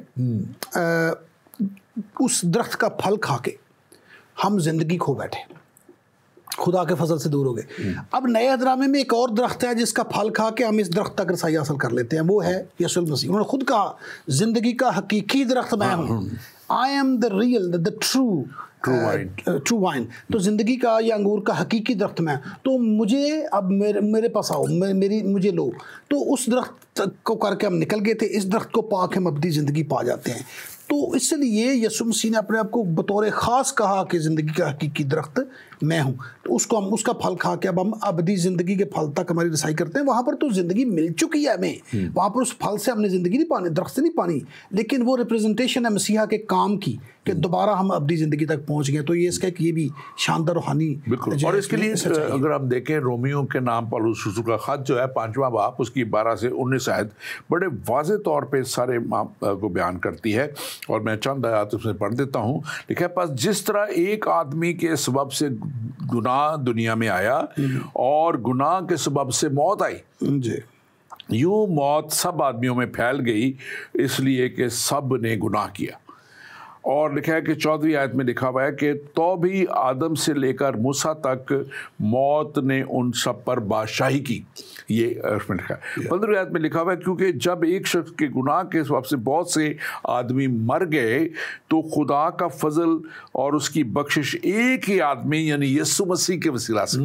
उस दरख्त का फल खा के हम जिंदगी खो बैठे, खुदा के फजल से दूर हो गए। अब नए अहदनामे में एक और दरख्त है जिसका फल खा के हम इस दरख्त तक रसाई हासिल कर लेते हैं, वो है यीशु मसीह। उन्होंने खुद कहा, जिंदगी का हकीकी दरख्त मैं हूँ, I am the real the true wine. तो ज़िंदगी का या अंगूर का हकीकी दरख्त मैं, तो मुझे अब मेरे पास आओ, मुझे लो। तो उस दरख्त को करके हम निकल गए थे, इस दरख्त को पा के हम अपनी ज़िंदगी पा जाते हैं। तो इसलिए यीशु मसीह ने अपने आप को बतौर ख़ास कहा कि ज़िंदगी का हकीकी दरख्त मैं हूँ। तो उसको हम उसका फल खा के अब हम अबदी ज़िंदगी के फल तक हमारी रसाई करते हैं। वहाँ पर तो ज़िंदगी मिल चुकी है हमें, वहाँ पर उस फल से हमने ज़िंदगी नहीं पानी, दरख्त से नहीं पानी, लेकिन वो रिप्रेजेंटेशन है मसीहा के काम की कि दोबारा हम अपनी ज़िंदगी तक पहुँच गए। तो ये इसका ये भी शानदार रूहानी। बिल्कुल। और इसके लिए अगर हम देखें, रोमियो के नाम पौलुस रसूल का ख़त जो है 5वां बाब उसकी 12 से 19 आयत बड़े वाज़े तौर पे सारे को बयान करती है, और मैं चंद आयत उसमें पढ़ देता हूँ। लिखा है, पास जिस तरह एक आदमी के सबब से गुनाह दुनिया में आया और गुनाह के सबब से मौत आई, यूं मौत सब आदमियों में फैल गई, इसलिए कि सब ने गुनाह किया। और लिखा है कि 14वीं आयत में लिखा हुआ है कि तो भी आदम से लेकर मूसा तक मौत ने उन सब पर बादशाही की। ये उसमें लिखा है। 15वीं आयत में लिखा हुआ है, क्योंकि जब एक शख्स के गुनाह के सबब से बहुत से आदमी मर गए तो खुदा का फजल और उसकी बख्शिश एक ही आदमी यानी यीशु मसीह के वसीला से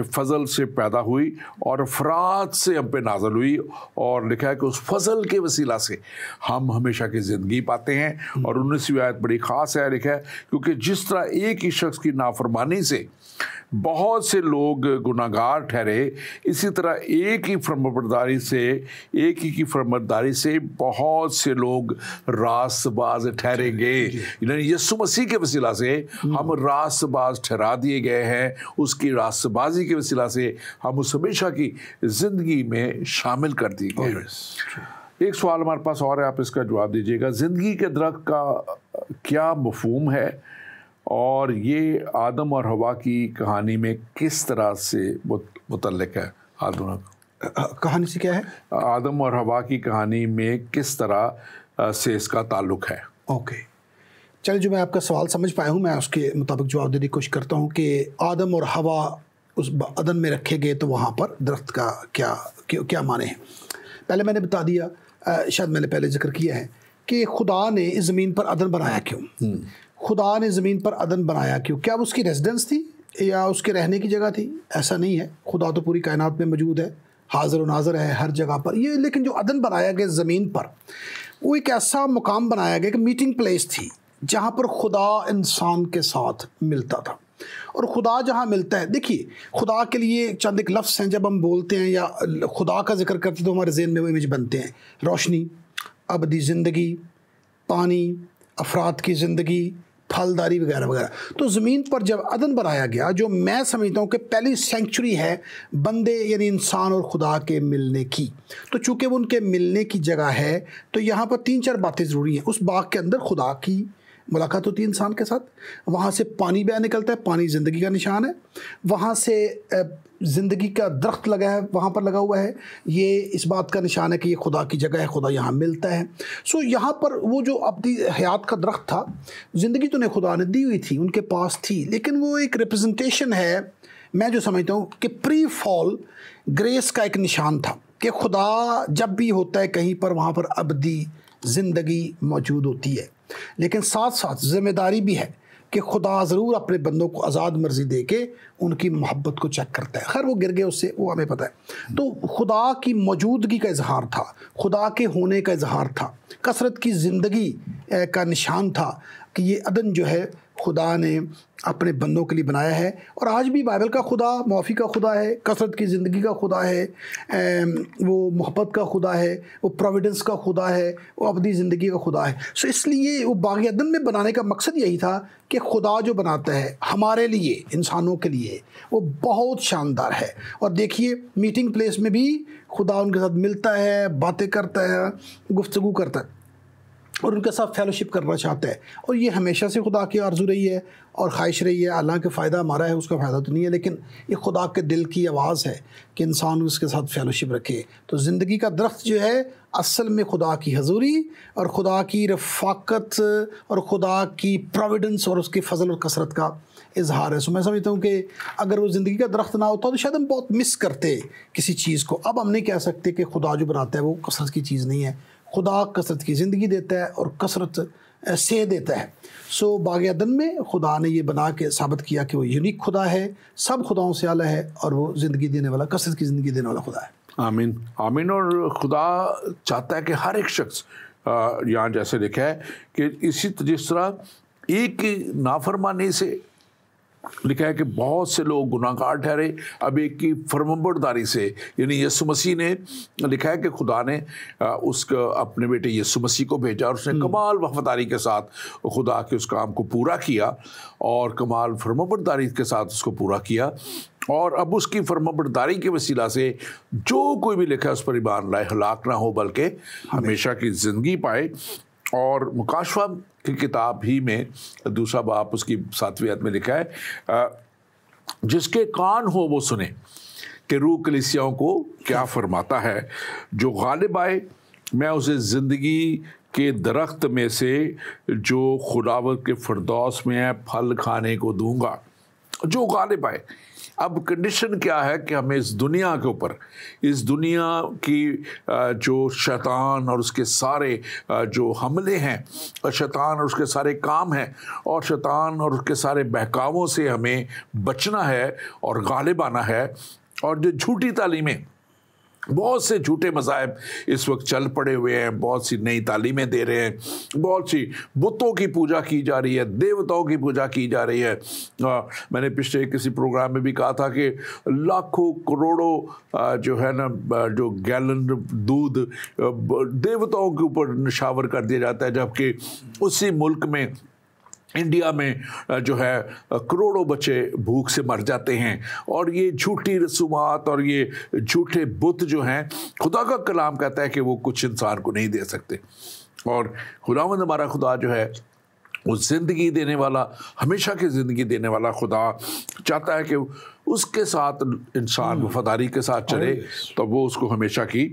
फजल से पैदा हुई और अफराद से हम पे नाज़िल हुई। और लिखा है कि उस फजल के वसीला से हम हमेशा की ज़िंदगी पाते हैं। और 19वीं आयत बड़ी ख़ास है, लिखा है, क्योंकि जिस तरह एक ही शख्स की नाफरमानी से बहुत से लोग गुनाहगार ठहरे, इसी तरह एक ही फरमाबरदारी से बहुत से लोग रास्तबाज ठहरेंगे। यानी यीशु मसीह के वसीला से हम रास्तबाज ठहरा दिए गए हैं, उसकी रास्तबाजी के वसीला से हम उस हमेशा की ज़िंदगी में शामिल कर दिए गए हैं। एक सवाल हमारे पास और है, आप इसका जवाब दीजिएगा। ज़िंदगी के दरख्त का क्या मफ़हूम है और ये आदम और हवा की कहानी में किस तरह से मुतल्लिक है? कहानी से क्या है? आदम और हवा की कहानी में किस तरह से इसका ताल्लुक है? ओके, चलिए, जो मैं आपका सवाल समझ पाया हूँ मैं उसके मुताबिक जवाब देने की कोशिश करता हूँ कि आदम और हवा उस अदन में रखे गए तो वहाँ पर दरख्त का क्या माने हैं। पहले मैंने बता दिया, शायद मैंने पहले जिक्र किया है कि खुदा ने इस ज़मीन पर अदन बनाया क्यों। खुदा ने ज़मीन पर अदन बनाया क्यों? क्या वो उसकी रेजिडेंस थी या उसके रहने की जगह थी? ऐसा नहीं है। खुदा तो पूरी कायनात में मौजूद है, हाज़िर व नाज़िर है हर जगह पर। ये लेकिन जो अदन बनाया गया ज़मीन पर, वो एक ऐसा मुकाम बनाया गया कि मीटिंग प्लेस थी जहाँ पर खुदा इंसान के साथ मिलता था। और खुदा जहाँ मिलता है, देखिए, खुदा के लिए चंद एक लफ्ज़ हैं, जब हम बोलते हैं या खुदा का जिक्र करते हैं तो हमारे ज़हन में वो इमेज बनते हैं। रोशनी, अबदी ज़िंदगी, पानी, अफराद की ज़िंदगी, फलदारी वगैरह वगैरह। तो ज़मीन पर जब अदन बनाया गया, जो मैं समझता हूँ कि पहली सेंचुरी है बंदे यानी इंसान और खुदा के मिलने की, तो चूँकि वो उनके मिलने की जगह है तो यहाँ पर 3-4 बातें ज़रूरी हैं। उस बाग के अंदर खुदा की मुलाकात होती है इंसान के साथ, वहाँ से पानी बह निकलता है, पानी ज़िंदगी का निशान है, वहाँ से ज़िंदगी का दरख्त लगा है, वहाँ पर लगा हुआ है, ये इस बात का निशान है कि ये खुदा की जगह है, खुदा यहाँ मिलता है। सो यहाँ पर वो जो अपनी हयात का दरख्त था, ज़िंदगी तो उन्हें खुदा ने दी हुई थी, उनके पास थी, लेकिन वो एक रिप्रेजेंटेशन है, मैं जो समझता हूँ कि प्री फॉल ग्रेस का एक निशान था कि खुदा जब भी होता है कहीं पर, वहाँ पर अबदी ज़िंदगी मौजूद होती है। लेकिन साथ साथ ज़िम्मेदारी भी है कि खुदा ज़रूर अपने बंदों को आज़ाद मर्जी दे के उनकी मोहब्बत को चेक करता है। खैर वो गिर गए उससे, वो हमें पता है। तो खुदा की मौजूदगी का इजहार था, खुदा के होने का इजहार था, कसरत की ज़िंदगी का निशान था कि ये अदन जो है खुदा ने अपने बंदों के लिए बनाया है। और आज भी बाइबल का खुदा माफ़ी का खुदा है, कसरत की ज़िंदगी का खुदा है, वो मोहब्बत का खुदा है, वो प्रोविडेंस का खुदा है, वो अबदी ज़िंदगी का खुदा है। सो इसलिए वो बाग़ अदन में बनाने का मकसद यही था कि खुदा जो बनाता है हमारे लिए, इंसानों के लिए, वो बहुत शानदार है। और देखिए मीटिंग प्लेस में भी खुदा उनके साथ मिलता है, बातें करता है, गुफ्तगू करता है और उनके साथ फेलोशिप करना चाहता है। और ये हमेशा से खुदा की आरज़ू रही है और ख्वाहिश रही है। अल्लाह के फ़ायदा हमारा है, उसका फ़ायदा तो नहीं है, लेकिन ये खुदा के दिल की आवाज़ है कि इंसान उसके साथ फेलोशिप रखे। तो ज़िंदगी का दरख्त जो है असल में खुदा की हजूरी और खुदा की रफ़ाकत और खुदा की प्रोविडेंस और उसके फ़ज़ल और कसरत का इजहार है। सो मैं समझता हूँ कि अगर वो ज़िंदगी का दरख्त ना होता तो शायद हम बहुत मिस करते किसी चीज़ को। अब हम नहीं कह सकते कि खुदा जो बनाता है वो कसरत की चीज़ नहीं है। खुदा कसरत की ज़िंदगी देता है और कसरत से देता है। सो बाग़ अदन में खुदा ने ये बना के साबित किया कि वो यूनिक खुदा है, सब खुदाओं से आला है और वो ज़िंदगी देने वाला, कसरत की ज़िंदगी देने वाला खुदा है। आमीन आमीन। और खुदा चाहता है कि हर एक शख्स, यहाँ जैसे लिखा है कि इसी जिस तरह एक नाफरमानी से लिखा है कि बहुत से लोग गुनाहगार ठहरे, अब एक की फरमाबरदारी से, यानी यीशु मसीह ने लिखा है कि खुदा ने उसका अपने बेटे यीशु मसीह को भेजा और उसने कमाल वफादारी के साथ खुदा के उस काम को पूरा किया और कमाल फरमाबरदारी के साथ उसको पूरा किया। और अब उसकी फरमाबरदारी के वसीला से जो कोई भी लिखा है उस पर ईमान लाए, हलाक ना हो बल्कि हमेशा की ज़िंदगी पाए। और मुकाशवा की किताब ही में दूसरा बाप उसकी 7वीं आयत में लिखा है, जिसके कान हो वो सुने कि रूह कलीसियाओं को क्या फरमाता है। जो गालिब आए मैं उसे ज़िंदगी के दरख्त में से जो खुदावत के फिरदौस में है फल खाने को दूंगा। जो गालिब आए, अब कंडीशन क्या है कि हमें इस दुनिया के ऊपर, इस दुनिया की जो शैतान और उसके सारे जो हमले हैं, और शैतान और उसके सारे काम हैं, और शैतान और उसके सारे बहकावों से हमें बचना है और गालिब आना है। और जो झूठी तालीमें, बहुत से झूठे मज़ाहिब इस वक्त चल पड़े हुए हैं, बहुत सी नई तालीमें दे रहे हैं, बहुत सी बुतों की पूजा की जा रही है, देवताओं की पूजा की जा रही है। मैंने पिछले किसी प्रोग्राम में भी कहा था कि लाखों करोड़ों जो है ना, जो गैलन दूध देवताओं के ऊपर निशावर कर दिया जाता है, जबकि उसी मुल्क में, इंडिया में जो है करोड़ों बच्चे भूख से मर जाते हैं। और ये झूठी रसूमात और ये झूठे बुत जो हैं, खुदा का कलाम कहता है कि वो कुछ इंसान को नहीं दे सकते। और खुदावंद हमारा खुदा जो है वो ज़िंदगी देने वाला, हमेशा की ज़िंदगी देने वाला खुदा चाहता है कि उसके साथ इंसान वफादारी के साथ चले तो वो उसको हमेशा की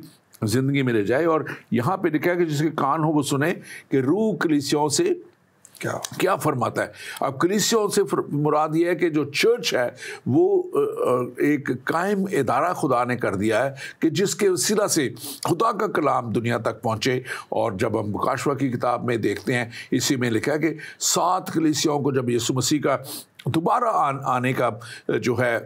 ज़िंदगी मिल जाए। और यहाँ पे लिखा है कि जिसके कान हो वो सुने कि रूह कलीसियाओं से क्या फरमाता है। अब कलीसियाओं से मुराद ये है कि जो चर्च है वो एक कायम इदारा खुदा ने कर दिया है कि जिसके वसीला से खुदा का कलाम दुनिया तक पहुँचे। और जब हम मुकाशवा की किताब में देखते हैं, इसी में लिखा है कि 7 कलीसियाओं को जब यीशु मसीह का दोबारा आने का जो है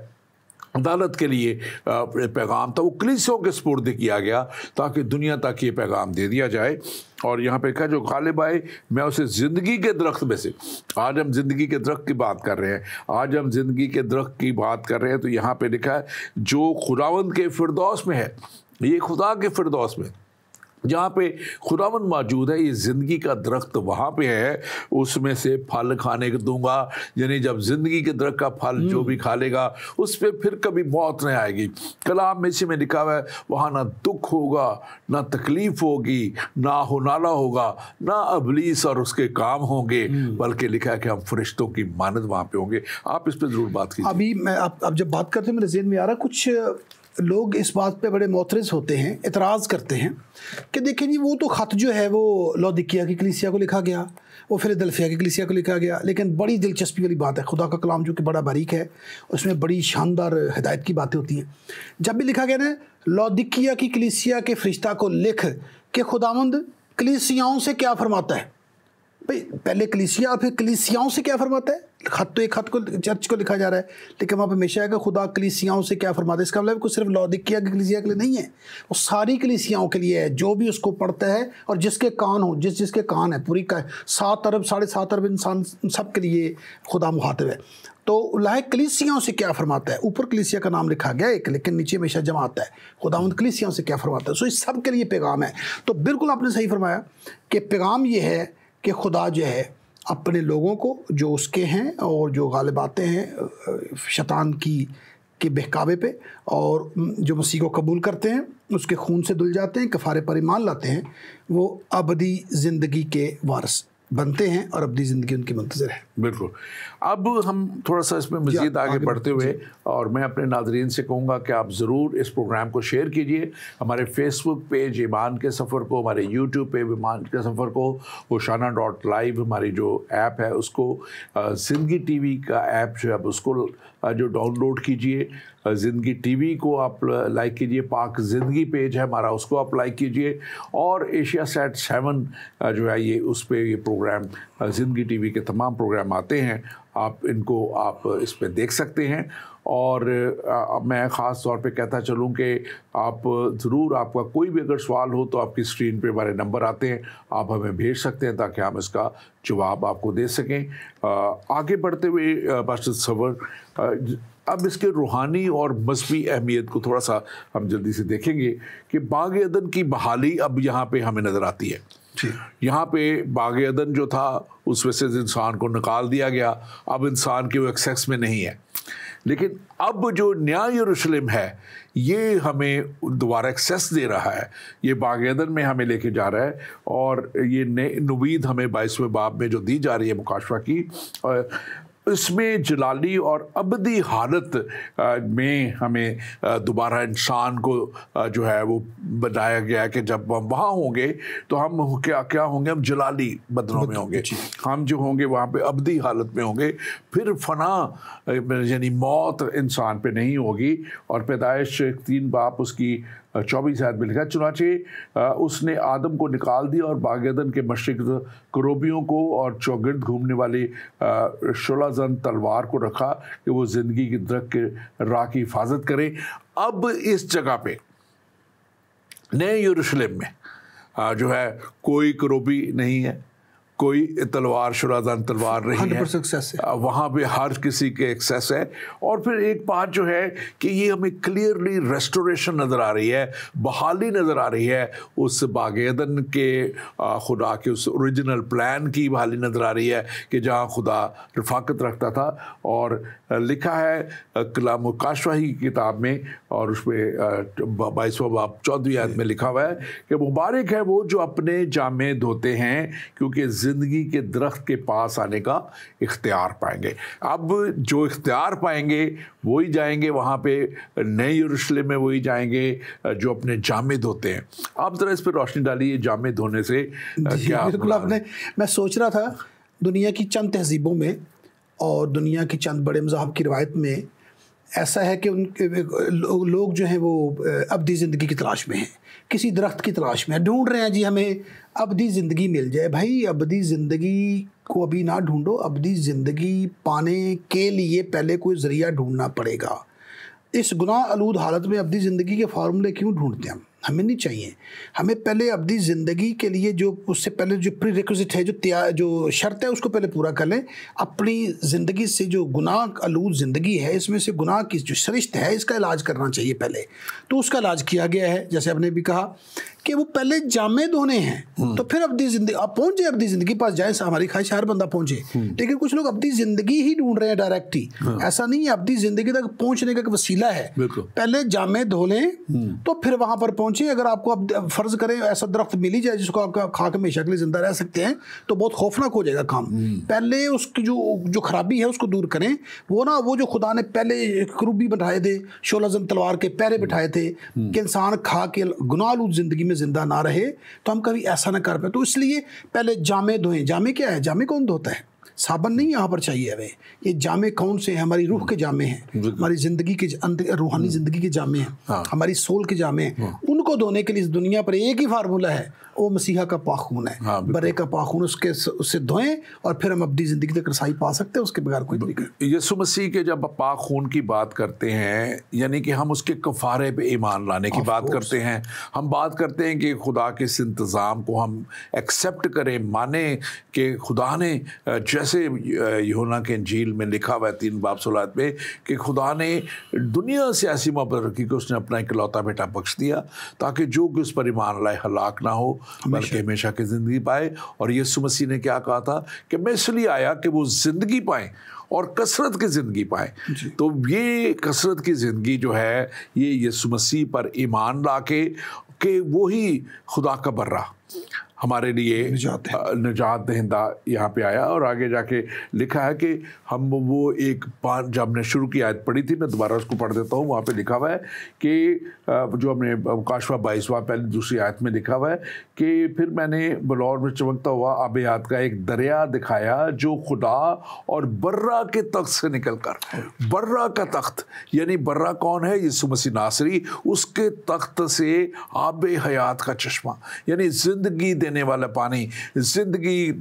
अदालत के लिए पैगाम था, वो कलीसियाओं के सुपुर्द किया गया ताकि दुनिया तक ये पैगाम दे दिया जाए। और यहाँ पे कहा जो गालिब आए मैं उसे ज़िंदगी के दरख्त में से, आज हम ज़िंदगी के दरख्त की बात कर रहे हैं, आज हम ज़िंदगी के दरख्त की बात कर रहे हैं, तो यहाँ पे लिखा है जो खुदावंद के फिरदौस में है, ये खुदा के फिरदौस में, जहाँ पे खुदावंद मौजूद है, ये ज़िंदगी का दरख्त वहाँ पे है, उसमें से फल खाने को दूंगा। यानी जब ज़िंदगी के दरख्त का फल जो भी खा लेगा उस पर फिर कभी मौत नहीं आएगी। कलाम में इसी में लिखा हुआ है, वहाँ ना दुख होगा, ना तकलीफ होगी, ना होनाला होगा, ना अबलीस और उसके काम होंगे, बल्कि लिखा है कि हम फरिश्तों की मानद वहाँ पे होंगे। आप इस पर ज़रूर बात कीजिए। अभी मैं आप जब बात करते हैं मेरे ज़हन में आ रहा, कुछ लोग इस बात पे बड़े मोतरज़ होते हैं, एतराज़ करते हैं कि देखें जी वो तो ख़त जो है वो लौदीकिया की कलीसिया को लिखा गया, वो फिलडेल्फिया की कलीसिया को लिखा गया। लेकिन बड़ी दिलचस्पी वाली बात है, खुदा का कलाम जो कि बड़ा बारीक है, उसमें बड़ी शानदार हिदायत की बातें होती हैं। जब भी लिखा गया ना लौदीकिया की कलीसिया के फरिश्ता को लिख के खुदावंद कलीसियाओं से क्या फरमाता है। भाई पहले कलीसिया और फिर कलीसियाओं से क्या फरमाता है। खत तो एक खत को चर्च को लिखा जा रहा है, लेकिन वहाँ पर हमेशा है कि खुदा कलीसियाओं से क्या फरमाता है। इसका मतलब कुछ सिर्फ लौदीकिया की कलीसिया के लिए नहीं है, वो सारी कलीसियाओं के लिए है, जो भी उसको पढ़ता है और जिसके कान हो, जिसके कान है, पूरी का 7 अरब 7.5 अरब इंसान सब के लिए खुदा मुखातिब है। तो लायक कलीसियाओं से क्या फरमाता है। ऊपर कलीसिया का नाम लिखा गया एक, लेकिन नीचे हमेशा जमा आता है खुदावंद कलीसियाओं से क्या फरमाता है। सो इस सब के लिए पैगाम है। तो बिल्कुल आपने सही फरमाया कि पैगाम ये है कि खुदा जो है अपने लोगों को जो उसके हैं और जो गालिब आते हैं शैतान के बहकावे पे, और जो मसीह को कबूल करते हैं, उसके खून से धुल जाते हैं, कफ़ारे पर ईमान लाते हैं, वो अबदी ज़िंदगी के वारिस बनते हैं और अबदी ज़िंदगी उनकी मुंतज़िर है। बिल्कुल। अब हम थोड़ा सा इसमें मज़ीद आगे बढ़ते हुए, और मैं अपने नाज़रीन से कहूँगा कि आप ज़रूर इस प्रोग्राम को शेयर कीजिए। हमारे फेसबुक पेज ईमान के सफ़र को, हमारे यूट्यूब पे ईमान के सफ़र को, होशाना.live हमारी जो ऐप है उसको, ज़िंदगी टीवी का ऐप जो है उसको जो डाउनलोड कीजिए। ज़िंदगी टीवी को आप लाइक कीजिए, पाक ज़िंदगी पेज है हमारा उसको आप लाइक कीजिए, और एशिया सेट 7 जो है ये उस पर ये प्रोग्राम ज़िंदगी टीवी के तमाम प्रोग्राम आते हैं, आप इनको आप इस पर देख सकते हैं। और मैं ख़ास तौर पे कहता चलूँ कि आप ज़रूर, आपका कोई भी अगर सवाल हो तो आपकी स्क्रीन पे हमारे नंबर आते हैं, आप हमें भेज सकते हैं ताकि हम इसका जवाब आपको दे सकें। आगे बढ़ते हुए पास्टर सवर, अब इसके रूहानी और मज़हबी अहमियत को थोड़ा सा हम जल्दी से देखेंगे कि बाग अदन की बहाली अब यहाँ पे हमें नज़र आती है। यहाँ पे बाग अदन जो था उसमें से इंसान को निकाल दिया गया, अब इंसान के वो एक्सेस में नहीं है, लेकिन अब जो नया यरूशलेम है ये हमें दोबारा एक्सेस दे रहा है, ये बाग अदन में हमें लेके जा रहा है। और ये नुवीद हमें 22वें बाब में जो दी जा रही है मुकाशवा की, इसमें जलाली और अबदी हालत में हमें दोबारा इंसान को जो है वो बताया गया है कि जब हम वहाँ होंगे तो हम क्या होंगे, हम जलाली बदनों में होंगे, हम जो होंगे वहाँ पे अबदी हालत में होंगे, फिर फना यानी मौत इंसान पे नहीं होगी। और पैदाइश 3 बाब उसकी 24 आयत में लिखा, चुनाचे उसने आदम को निकाल दिया और बागेदन के मशरिक करोबियों को और चौगिर्द घूमने वाली शोलाजन तलवार को रखा कि वो ज़िंदगी की दरख्त के राह की हिफाजत करे। अब इस जगह पे नए यरूशलेम में जो है कोई करोबी नहीं है, कोई तलवार शुराजान तलवार नहीं है, वहाँ पे हर किसी के एक्सेस है। और फिर एक बात जो है कि ये हमें क्लियरली रेस्टोरेशन नज़र आ रही है, बहाली नज़र आ रही है, उस बाग-ए-अदन के खुदा के उस ओरिजिनल प्लान की बहाली नज़र आ रही है कि जहाँ खुदा रफ़ाकत रखता था। और लिखा है कलाम मुकाशवाही की किताब में, और उसमें 22वां बाब 14वीं आयत में लिखा हुआ है कि मुबारक है वो जो अपने जामे धोते हैं क्योंकि ज़िंदगी के दरख्त के पास आने का इख्तियार पाएंगे। अब जो इख्तियार पाएंगे वही जाएंगे वहाँ पे नए यरूशलेम में, वही जाएंगे जो अपने जामे धोते हैं। आप ज़रा इस पर रोशनी डालिए, जामे धोने से क्या? बिल्कुल आपने, मैं सोच रहा था दुनिया की चंद तहजीबों में और दुनिया की चंद बड़े मज़ाहब की रवायत में ऐसा है कि उनके लोग जो हैं वो अबदी ज़िंदगी की तलाश में हैं, किसी दरख्त की तलाश में ढूंढ रहे हैं जी हमें अबदी ज़िंदगी मिल जाए। भाई अबदी ज़िंदगी को अभी ना ढूंढो, अबदी ज़िंदगी पाने के लिए पहले कोई ज़रिया ढूंढना पड़ेगा। इस गुनाह आलूद हालत में अबदी ज़िंदगी के फार्मूले क्यों ढूंढते हैं? हमें नहीं चाहिए। हमें पहले अबदी ज़िंदगी के लिए जो उससे पहले जो प्री रिक्विजिट है, जो शर्त है, उसको पहले पूरा कर लें। अपनी ज़िंदगी से जो गुनाह आलूद ज़िंदगी है, इसमें से गुनाह की जो सरिश्त है, इसका इलाज करना चाहिए पहले। तो उसका इलाज किया गया है। जैसे आपने भी कहा कि वो पहले जामे धोने हैं तो फिर अब्दी ज़िंदगी, आप पहुँचे अब्दी ज़िंदगी पास जाए, हमारी ख्वाहिश हर बंदा पहुँचे, लेकिन कुछ लोग अब्दी ज़िंदगी ही ढूंढ रहे हैं डायरेक्ट ही। ऐसा नहीं है, अब्दी ज़िंदगी तक पहुँचने का एक वसीला है। पहले जामे धो लें तो फिर वहाँ पर पहुँचे। अगर आपको अब फ़र्ज़ करें ऐसा दरख्त मिल ही जाए जिसको आप खा के हमेशा के लिए ज़िंदा रह सकते हैं, तो बहुत खौफनाक हो जाएगा काम। पहले उसकी जो खराबी है उसको दूर करें। वो जो खुदा ने पहले करूबी बैठाए थे, शोलाज़म तलवार के पैरे बैठाए थे कि इंसान खा के गुनाहलूद ज़िंदगी में ज़िंदा ना रहे, तो हम कभी ऐसा ना कर पाए। तो इसलिए पहले जामे धोएं। जामे क्या है? जामे कौन धोता है? साबन नहीं यहाँ पर चाहिए हमें। ये जामे कौन से हैं? हमारी रूह के जामे हैं, हमारी ज़िंदगी के रूहानी ज़िंदगी के जामे हैं, हमारी सोल के जामे हैं। उनको धोने के लिए इस दुनिया पर एक ही फार्मूला है, वो मसीहा का पाखून है, बरे का पाखून। उससे धोएं और फिर हम अपनी ज़िंदगी तक रसाई पा सकते हैं, उसके बगैर कोई तरीका। यीशु मसीह के जब पाखून की बात करते हैं, यानी कि हम उसके कफ़ारे पे ईमान लाने की बात करते हैं। हम बात करते हैं कि खुदा के इस इंतज़ाम को हम एक्सेप्ट करें, माने कि खुदा ने, जैसे यूहन्ना के इंजील में लिखा हुआ है 3 बाब 16 में, कि खुदा ने दुनिया से ऐसी मोहब्बत रखी कि उसने अपना इकलौता बेटा बख्श दिया, ताकि जो कि उस पर ईमान लाए हलाक ना हो बल्कि हमेशा की ज़िंदगी पाए। और यीशु मसीह ने क्या कहा था कि मैं इसलिए आया कि वो ज़िंदगी पाएं और कसरत की ज़िंदगी पाएं। तो ये कसरत की ज़िंदगी जो है, ये यीशु मसीह पर ईमान ला के वो ही खुदा का बर्रा हमारे लिए निजात दहिंदा यहाँ पे आया। और आगे जाके लिखा है कि हम वो जब हमने शुरू की आयत पढ़ी थी, मैं दोबारा उसको पढ़ देता हूँ। वहाँ पे लिखा हुआ है कि जो हमने काशवा 22वां पहले दूसरी आयत में लिखा हुआ है कि फिर मैंने बलौर में चमकता हुआ आबियात का एक दरिया दिखाया जो खुदा और बर्रा के तख्त से निकलकर, बर्रा का तख्त यानी बर्रा कौन है? यीशु मसीह नासरी। उसके तख्त से आबे हयात का चश्मा यानी ज़िंदगी देने वाला पानी, ज़िंदगी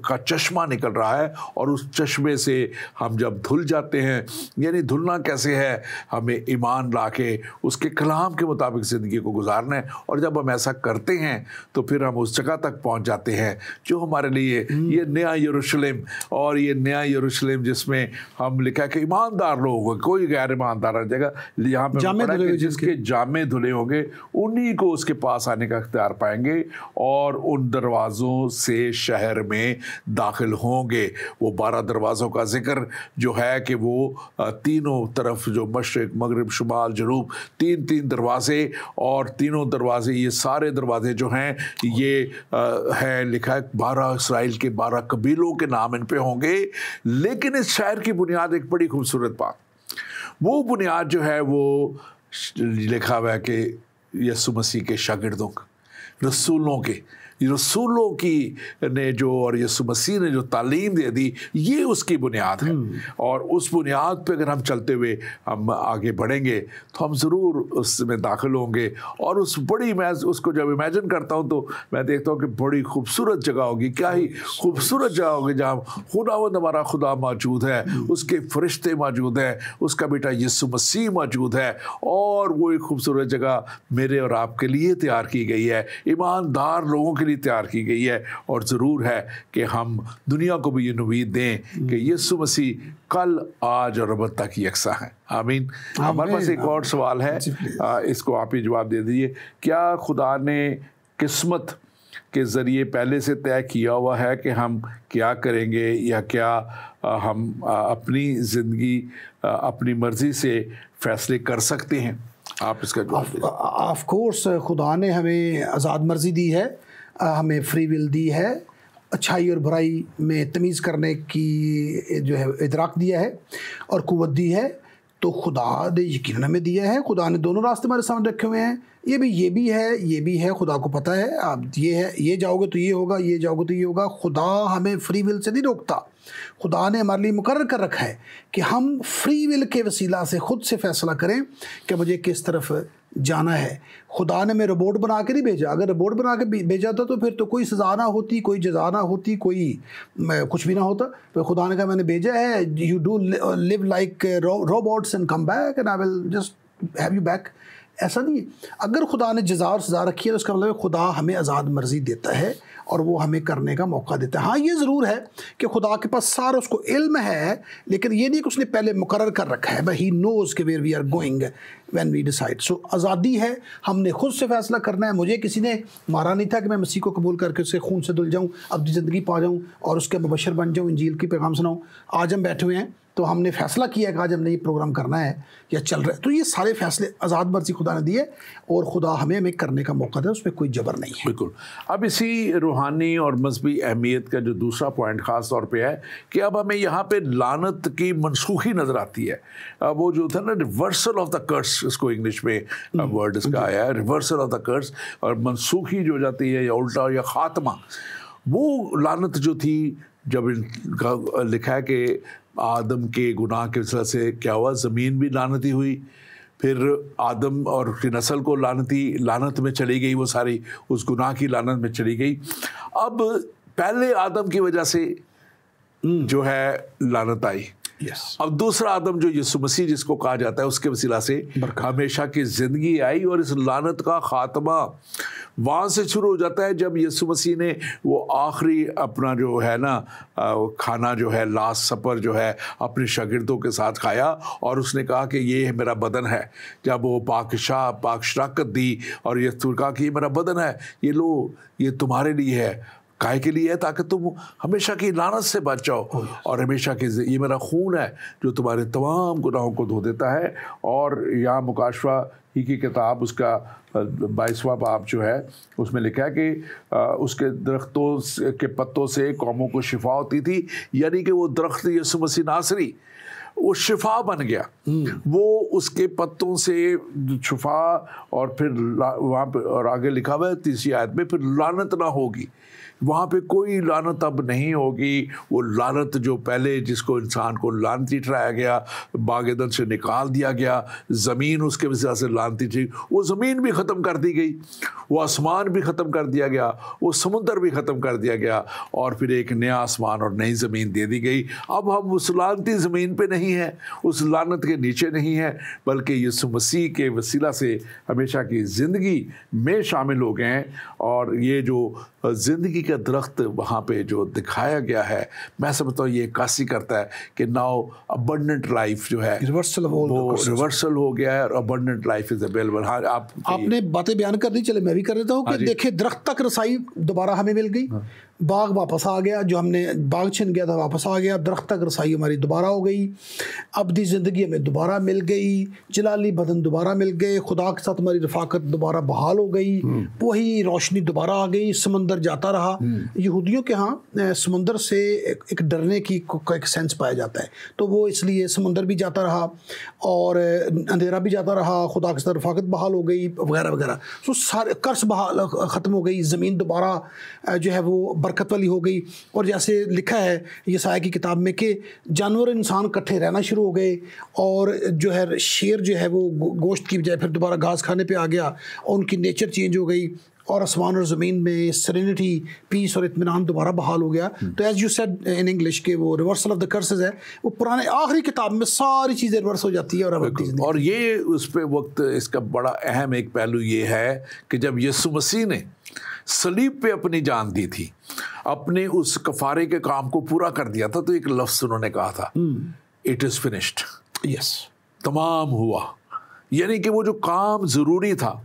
का चश्मा निकल रहा है। और उस चश्मे से हम जब धुल जाते हैं, यानी धुलना कैसे है? हमें ईमान लाके उसके कलाम के मुताबिक ज़िंदगी को गुजारना है। और जब हम ऐसा करते हैं तो फिर हम उस जगह तक पहुंच जाते हैं जो हमारे लिए ये नया यरूशलेम, और ये नया यरूशलेम जिसमें हम लिखा कि ईमानदार लोग, कोई गैर ईमानदार जगह, यहाँ पे जिसके जामे धुले होंगे उन्हीं को उसके पास आने का इख्तियार पाएंगे और उन दरवाज़ों से शहर में दाखिल होंगे। वो 12 दरवाज़ों का जिक्र जो है कि वो तीनों तरफ, जो मशरिक, मगरिब, शुमाल, जनूब, 3-3 दरवाज़े, और तीनों दरवाज़े, ये सारे दरवाज़े जो हैं ये है लिखा है 12 इसराइल के 12 कबीलों के नाम इन पे होंगे। लेकिन इस शहर की बुनियाद एक बड़ी खूबसूरत बात, वो बुनियाद जो है वो लिखा हुआ है कि यीशु मसीह के शागिर्दों, रसूलों की ने जो, और यीशु मसीह ने जो तालीम दे दी, ये उसकी बुनियाद है। और उस बुनियाद पे अगर हम चलते हुए हम आगे बढ़ेंगे तो हम ज़रूर उसमें दाखिल होंगे। और उस बड़ी, मैं उसको जब इमेजिन करता हूँ तो मैं देखता हूँ कि बड़ी खूबसूरत जगह होगी, क्या ही खूबसूरत जगह होगी, जहाँ खुदावंद हमारा खुदा मौजूद है, उसके फरिश्ते मौजूद हैं, उसका बेटा यीशु मसीह मौजूद है। और वो एक खूबसूरत जगह मेरे और आपके लिए तैयार की गई है, ईमानदार लोगों के लिए तैयार की गई है। और ज़रूर है कि हम दुनिया को भी ये उम्मीद दें कि यीशु मसीह कल, आज और अब तक यकसा है। आमीन। हमारे पास एक और सवाल है, इसको आप ही जवाब दे दीजिए। क्या खुदा ने किस्मत के ज़रिए पहले से तय किया हुआ है कि हम क्या करेंगे, या क्या हम अपनी ज़िंदगी अपनी मर्ज़ी से फ़ैसले कर सकते हैं? आप इसका जवाब दीजिए। ऑफ कोर्स खुदा ने हमें आज़ाद मर्ज़ी दी है, हमें फ्री विल दी है, अच्छाई और बुराई में तमीज़ करने की जो है इदराक दिया है और कुव्वत दी है। तो खुदा ने यकीन हमें दिया है। खुदा ने दोनों रास्ते हमारे सामने रखे हुए हैं, ये भी है। खुदा को पता है, आप ये है, ये जाओगे तो ये होगा, ये जाओगे तो ये होगा। खुदा हमें फ्री विल से नहीं रोकता। खुदा ने हमारे लिए मुकर्रर कर रखा है कि हम फ्री विल के वसीला से खुद से फैसला करें कि मुझे किस तरफ जाना है। खुदा ने मैं रोबोट बना के नहीं भेजा। अगर रोबोट बना के भेजा था तो फिर तो कोई सज़ा ना होती, कोई जज़ा ना होती, कोई कुछ भी ना होता। तो खुदा ने कहा मैंने भेजा है, you do live like robots and come back and I will just have you back ऐसा नहीं है। अगर खुदा ने जज़ा और सज़ा रखी है तो उसका मतलब है खुदा हमें आज़ाद मर्जी देता है और वो हमें करने का मौका देता है। हाँ, ये ज़रूर है कि खुदा के पास सारा उसको इल्म है, लेकिन ये नहीं कि उसने पहले मुकर्रर कर रखा है, भाई ही नोज़ के where we are going when we decide. So आज़ादी है, हमने खुद से फैसला करना है। मुझे किसी ने मारा नहीं था कि मैं मसीह को कबूल करके उसके खून से धुल जाऊँ, अपनी ज़िंदगी पा जाऊँ और उसके मुबशर बन जाऊँ, इंजील की पैगाम सुनाऊँ। आज हम बैठे हुए हैं तो हमने फैसला किया कि आज हमने ये प्रोग्राम करना है या चल रहा है। तो ये सारे फैसले आज़ाद मर्जी खुदा ने दिए और खुदा हमें करने का मौका दे, उसमें कोई जबर नहीं है। बिल्कुल। अब इसी रूहानी और मजहबी अहमियत का जो दूसरा पॉइंट ख़ास तौर पे है कि अब हमें यहाँ पे लानत की मनसूखी नज़र आती है। वो जो था ना, रिवर्सल ऑफ द कर्स, इसको इंग्लिश में वर्ड इसका आया है, रिवर्सल ऑफ द कर्स, और मनसूखी जो जाती है या उल्टा या ख़ात्मा। वो लानत जो थी, जब इनका लिखा है कि आदम के गुनाह की वजह से क्या हुआ, ज़मीन भी लानती हुई, फिर आदम और उसकी नस्ल को लानत में चली गई, वो सारी उस गुनाह की लानत में चली गई। अब पहले आदम की वजह से जो है लानत आई। अब दूसरा आदम जो यीशु मसीह जिसको कहा जाता है, उसके वसीला से हमेशा की ज़िंदगी आई, और इस लानत का ख़ात्मा वहाँ से शुरू हो जाता है जब यीशु मसीह ने वो आखिरी अपना जो है ना खाना जो है, लास्ट सपर जो है, अपने शागिर्दों के साथ खाया और उसने कहा कि ये मेरा बदन है। जब वो पाक शराकत दी और ये कहा कि ये मेरा बदन है, ये लो, ये तुम्हारे लिए है। काहे के लिए है? ताकि तुम हमेशा की लानत से बच जाओ, और हमेशा की, ये मेरा खून है जो तुम्हारे तमाम गुनाहों को धो देता है। और यहाँ मुकाशवा ही की किताब, उसका 22वां बाब जो है, उसमें लिखा है कि उसके दरख्तों के पत्तों से कौमों को शिफा होती थी, यानी कि वो दरख्त यीशु मसीह नासरी वो शिफा बन गया। वो उसके पत्तों से शिफा, और फिर वहाँ पे और आगे लिखा हुआ है 3री आयत में, फिर लानत ना होगी। वहाँ पे कोई लानत अब नहीं होगी। वो लानत जो पहले जिसको इंसान को लानती ठहराया गया, बागेदन से निकाल दिया गया, ज़मीन उसके वजह से लानती थी, वो ज़मीन भी ख़त्म कर दी गई, वो आसमान भी ख़त्म कर दिया गया, वो समुंदर भी ख़त्म कर दिया गया, और फिर एक नया आसमान और नई ज़मीन दे दी गई। अब हम उस लानती ज़मीन पे नहीं हैं, उस लानत के नीचे नहीं हैं, बल्कि यीशु मसीह के वसीला से हमेशा की ज़िंदगी में शामिल हो गए हैं। और ये जो ज़िंदगी का दरख्त वहाँ पे जो दिखाया गया है, मैं समझता हूँ ये कासी करता है कि नाउ अबंडेंट लाइफ जो है, रिवर्सल हो गया है, और अबंडेंट लाइफ इज अवेलेबल। हाँ, आपने बातें बयान कर दी, चले मैं भी कर देता हूँ कि देखिए, दरख्त तक रसाई दोबारा हमें मिल गई, बाग वापस आ गया, जो हमने बाग छिन गया था वापस आ गया, दरख्त तक रसाई हमारी दोबारा हो गई, अब्दी ज़िंदगी हमें दोबारा मिल गई, जलाली बदन दोबारा मिल गए, खुदा के साथ हमारी रफाकत दोबारा बहाल हो गई, वही रोशनी दोबारा आ गई, समंदर जाता रहा। यहूदियों के यहाँ समंदर से एक डरने की एक सेंस पाया जाता है, तो वो इसलिए समंदर भी जाता रहा और अंधेरा भी जाता रहा, खुदा के साथ रफाकत बहाल हो गई वगैरह वगैरह। तो सारे कर्स बहाल ख़त्म हो गई, ज़मीन दोबारा जो है वो बरकत वाली हो गई। और जैसे लिखा है यसाया की किताब में कि जानवर इंसान इकट्ठे रहना शुरू हो गए, और जो है शेर जो है वो गोश्त की बजाय फिर दोबारा घास खाने पे आ गया, और उनकी नेचर चेंज हो गई, और आसमान और ज़मीन में सेरेनिटी, पीस और इत्मीनान दोबारा बहाल हो गया। तो as you said in English के वो रिवर्सल ऑफ द कर्सेस है, वो पुराने आखिरी किताब में सारी चीज़ें रिवर्स हो जाती है। और ये उस पे वक्त इसका बड़ा अहम एक पहलू ये है कि जब यीशु मसीह ने सलीब पे अपनी जान दी थी, अपने उस कफारे के काम को पूरा कर दिया था, तो एक लफ्ज़ उन्होंने कहा था, इट इज़ फिनिश्ड। यस, तमाम हुआ। यानी कि वो जो काम ज़रूरी था,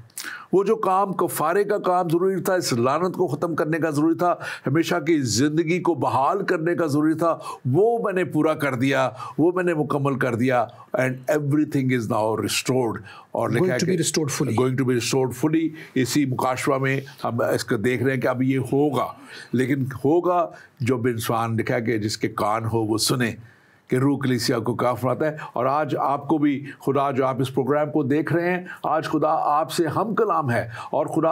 वो जो काम कफारे का काम ज़रूरी था, इस लानत को ख़त्म करने का ज़रूरी था, हमेशा की ज़िंदगी को बहाल करने का ज़रूरी था, वो मैंने पूरा कर दिया, वो मैंने मुकम्मल कर दिया। And everything is now restored, और लिखा है going to be restored fully. इसी मुकाशवा में हम इसको देख रहे हैं कि अब ये होगा, लेकिन होगा जब इंसान, लिखा है कि जिसके कान हो वो सुने कि रूह कलीसिया को क्या फरमाता है। और आज आपको भी खुदा, जो आप इस प्रोग्राम को देख रहे हैं, आज खुदा आपसे हम कलाम है, और खुदा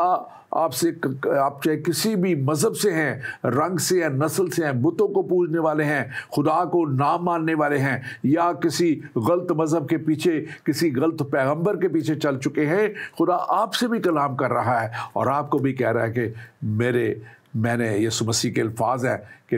आपसे, आप चाहे किसी भी मज़हब से हैं, रंग से हैं, नस्ल से हैं, बुतों को पूजने वाले हैं, खुदा को ना मानने वाले हैं, या किसी गलत मज़हब के पीछे, किसी गलत पैगंबर के पीछे चल चुके हैं, खुदा आपसे भी कलाम कर रहा है, और आपको भी कह रहा है कि मैंने यीशु मसीह के अल्फाज हैं कि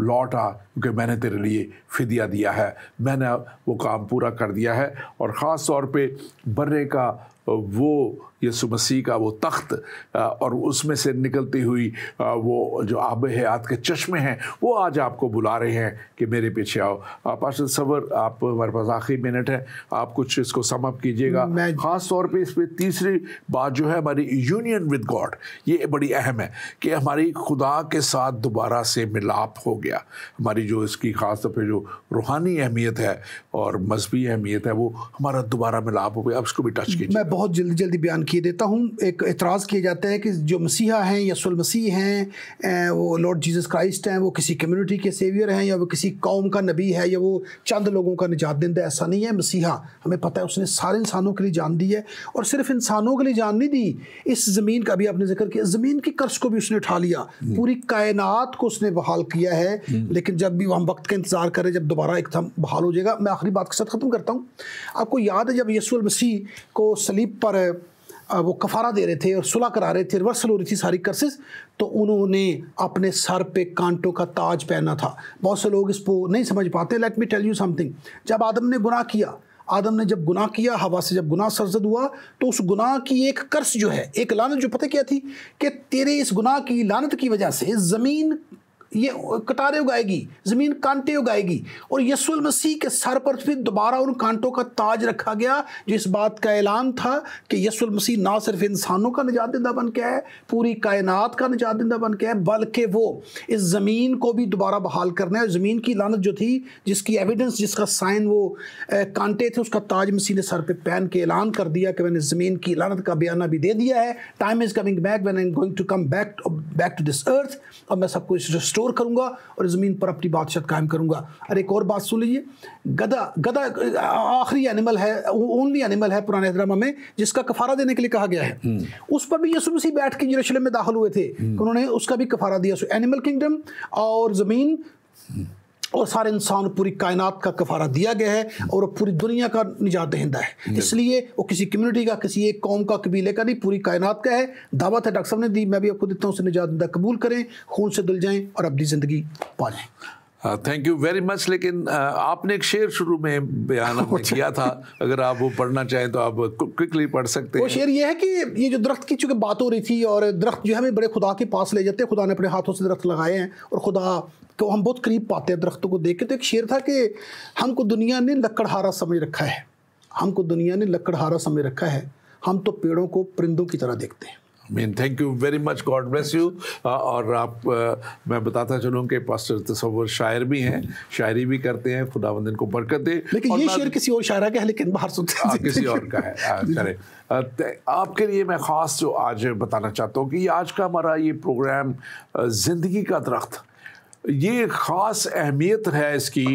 लौट आ, क्योंकि मैंने तेरे लिए फिदिया दिया है, मैंने वो काम पूरा कर दिया है। और ख़ास तौर पे बर्रे का वो यीशु मसीह का वो तख्त और उसमें से निकलती हुई वो जो आब हयात के चश्मे हैं, वो आज आपको बुला रहे हैं कि मेरे पीछे आओ। पास्टर सवर, आप, हमारे पास आखिरी मिनट है, आप कुछ इसको सम अप कीजिएगा। ख़ास तौर पे इसमें तीसरी बात जो है हमारी यूनियन विद गॉड, ये बड़ी अहम है कि हमारी खुदा के साथ दोबारा से मिलाप हो गया। हमारी जो इसकी ख़ास तौर पर जो रूहानी अहमियत है और मजहबी अहमियत है, वो हमारा दोबारा मिलाप हो गया। अब इसको भी टच कीजिए। मैं बहुत जल्दी जल्दी बयान किए देता हूँ। एक एतराज़ किया जाता है कि जो मसीहा हैं, यीशु मसीह हैं, वो लॉर्ड जीसस क्राइस्ट हैं, वो किसी कम्युनिटी के सेवियर हैं, या वो किसी कौम का नबी है, या वो चंद लोगों का निजात देंदा। ऐसा नहीं है। मसीहा, हमें पता है, उसने सारे इंसानों के लिए जान दी है, और सिर्फ इंसानों के लिए जान नहीं दी, इस ज़मीन का भी आपने जिक्र किया, ज़मीन की कर्ज को भी उसने उठा लिया, पूरी कायनात को उसने बहाल किया है। लेकिन जब भी हम वक्त का इंतज़ार करें, जब दोबारा एकदम बहाल हो जाएगा। मैं आखिरी बात के साथ ख़त्म करता हूँ। आपको याद है जब यीशु मसीह को सलीब पर वो कफ़ारा दे रहे थे और सुलह करा रहे थे, रिवर्सल हो रही थी सारी कर्सेस, तो उन्होंने अपने सर पे कांटों का ताज पहना था। बहुत से लोग इसको नहीं समझ पाते। Let me tell you something. जब आदम ने गुनाह किया, आदम ने जब गुनाह किया, हवा से जब गुनाह सरजद हुआ, तो उस गुनाह की एक कर्स जो है, एक लानत जो पता क्या थी, कि तेरे इस गुनाह की लानत की वजह से ज़मीन ये कटारे उगाएगी, ज़मीन कांटे उगाएगी। और यीशु मसीह के सर पर फिर दोबारा उन कांटों का ताज रखा गया, जो इस बात का ऐलान था कि यीशु मसीह ना सिर्फ इंसानों का निजात देंदा बन के है, पूरी कायनात का निजात देंदा बन के है, बल्कि वो इस ज़मीन को भी दोबारा बहाल करना है। ज़मीन की लानत जो थी, जिसकी एविडेंस, जिसका साइन वो कांटे थे, उसका ताज मसीह ने सर पर पहन के ऐलान कर दिया कि मैंने ज़मीन की लानत का बयाना भी दे दिया है। Time is coming back when I am going to come back to this earth. और मैं सब कुछ रिस्टोर करूंगा और ज़मीन पर अपनी बादशाहत कायम करूंगा। और एक और बात सुन लीजिए, गधा आखिरी एनिमल है, ओनली एनिमल है पुराने इस्लाम में जिसका कफारा देने के लिए कहा गया है। उस पर भी यीशु मसीह बैठ के यरूशलेम में दाखिल हुए थे, उन्होंने उसका भी कफारा दिया। सो एनिमल किंगडम और ज़मीन और सारे इंसान, पूरी कायनात का कफारा दिया गया है, और वो पूरी दुनिया का निजात दहिंदा है। इसलिए वो किसी कम्युनिटी का, किसी एक कौम का, कबीले का नहीं, पूरी कायनात का है। दावत है डॉक्टर साहब ने दी, मैं भी आपको देता हूँ, उसे निजात दहिंदा कबूल करें, खून से धुल जाएं और अपनी ज़िंदगी पा जाएं। Thank you very much. लेकिन आपने एक शेर शुरू में बयान में किया था, अगर आप वो पढ़ना चाहें तो आप क्विकली पढ़ सकते हैं। वो शेर ये है कि ये जो दरख्त की चूँकि बात हो रही थी, और दरख्त जो है हमें बड़े खुदा के पास ले जाते हैं, खुदा ने अपने हाथों से दरख्त लगाए हैं और खुदा को हम बहुत करीब पाते हैं दरख्तों को देख के। तो एक शेर था कि हमको दुनिया ने लकड़हारा समझ रखा है, हमको दुनिया ने लकड़हारा समझ रखा है, हम तो पेड़ों को परिंदों की तरह देखते हैं। Thank you very much, God bless you. और आप, मैं बताता चलूँ कि पास्टर तसव्वुर शायर भी हैं, शायरी भी करते हैं, खुदावंद इनको बरकत दे। लेकिन ये शेर किसी और शायरा का है, लेकिन बाहर सुनते हैं किसी और का है। चले, आपके लिए मैं ख़ास जो आज बताना चाहता हूँ कि आज का हमारा ये प्रोग्राम ज़िंदगी का दरख्त, ये ख़ास अहमियत है इसकी,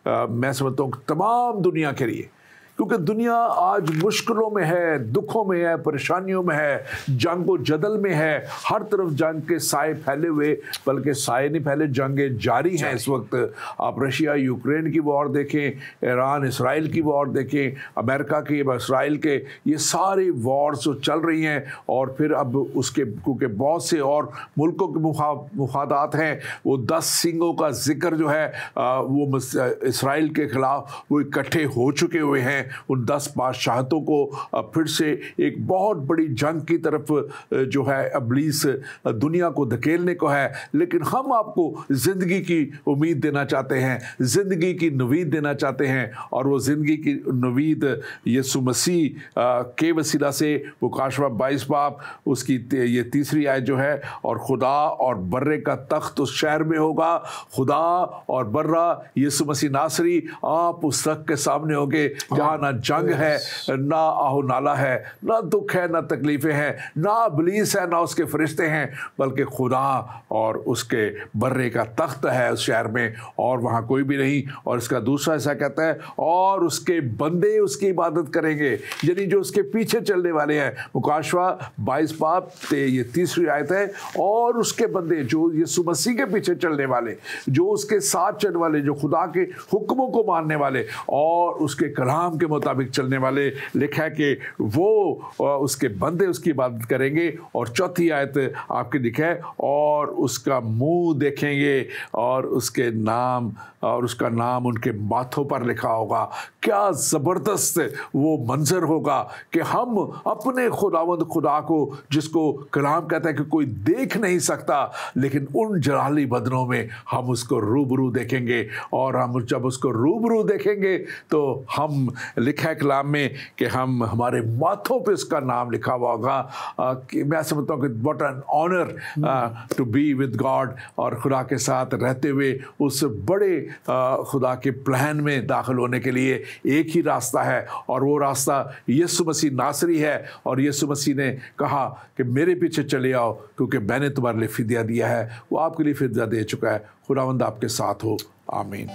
मैं समझता हूँ तमाम दुनिया के लिए, क्योंकि दुनिया आज मुश्किलों में है, दुखों में है, परेशानियों में है, जंग व जदल में है, हर तरफ जंग के साए फैले हुए, बल्कि साए नहीं फैले, जंगें जारी हैं इस वक्त। आप रशिया यूक्रेन की वॉर देखें, ईरान इसराइल की वॉर देखें, अमेरिका की इसराइल के, ये सारी वॉर्स जो चल रही हैं। और फिर अब उसके क्योंकि बहुत से और मुल्कों के मुफादात हैं, वो 10 सिंगों का जिक्र जो है वो इसराइल के ख़िलाफ़ वो इकट्ठे हो चुके हुए हैं। उन 10 बादशाहतों को फिर से एक बहुत बड़ी जंग की तरफ जो है इब्लीस दुनिया को धकेलने को है। लेकिन हम आपको ज़िंदगी की उम्मीद देना चाहते हैं, ज़िंदगी की नवीद देना चाहते हैं, और वो ज़िंदगी की नवीद यीशु मसीह के वसीला से, वो काशवा 22 बाब उसकी ये तीसरी आयत जो है, और खुदा और बर्रे का तख्त उस शहर में होगा, खुदा और बर्रा यीशु मसीह नासरी आप उस तख्त के सामने होंगे, जहाँ ना जंग है, ना आहो नाला है, ना दुख है, ना तकलीफें हैं, ना इब्लीस है, ना उसके फरिश्ते हैं, बल्कि खुदा और उसके बर्रे का तख्त है उस शहर में, और वहाँ कोई भी नहीं। और इसका दूसरा हिस्सा कहता है, और उसके बंदे उसकी इबादत करेंगे, यानी जो उसके पीछे चलने वाले हैं। मुकाशवा 22 बाब ये तीसरी आयत है, और उसके बंदे जो यीशु मसीह के पीछे चलने वाले, जो उसके साथ चलने वाले, जो खुदा के हुक्मों को मानने वाले और उसके कलाम के मुताबिक चलने वाले, लिखा है कि वो उसके बंदे उसकी इबादत करेंगे। और चौथी आयत आपके लिखा है, और उसका मुंह देखेंगे और उसका नाम उनके माथों पर लिखा होगा। क्या ज़बरदस्त वो मंजर होगा कि हम अपने खुदावंद खुदा को, जिसको कलाम कहता है कि कोई देख नहीं सकता, लेकिन उन जलाली बदनों में हम उसको रूबरू देखेंगे। और हम जब उसको रूबरू देखेंगे तो हम, लिखा है कलाम में कि हम, हमारे माथों पे उसका नाम लिखा हुआ होगा। कि मैं समझता हूँ कि what an honour to be with God, और खुदा के साथ रहते हुए उस बड़े खुदा के प्लान में दाखिल होने के लिए एक ही रास्ता है, और वो रास्ता यीशु मसीह नासरी है। और यीशु मसीह ने कहा कि मेरे पीछे चले आओ, क्योंकि मैंने तुम्हारे लिए फिदिया दिया है। वो आपके लिए फिदिया दे चुका है। खुदावंद आपके साथ हो। आमीन।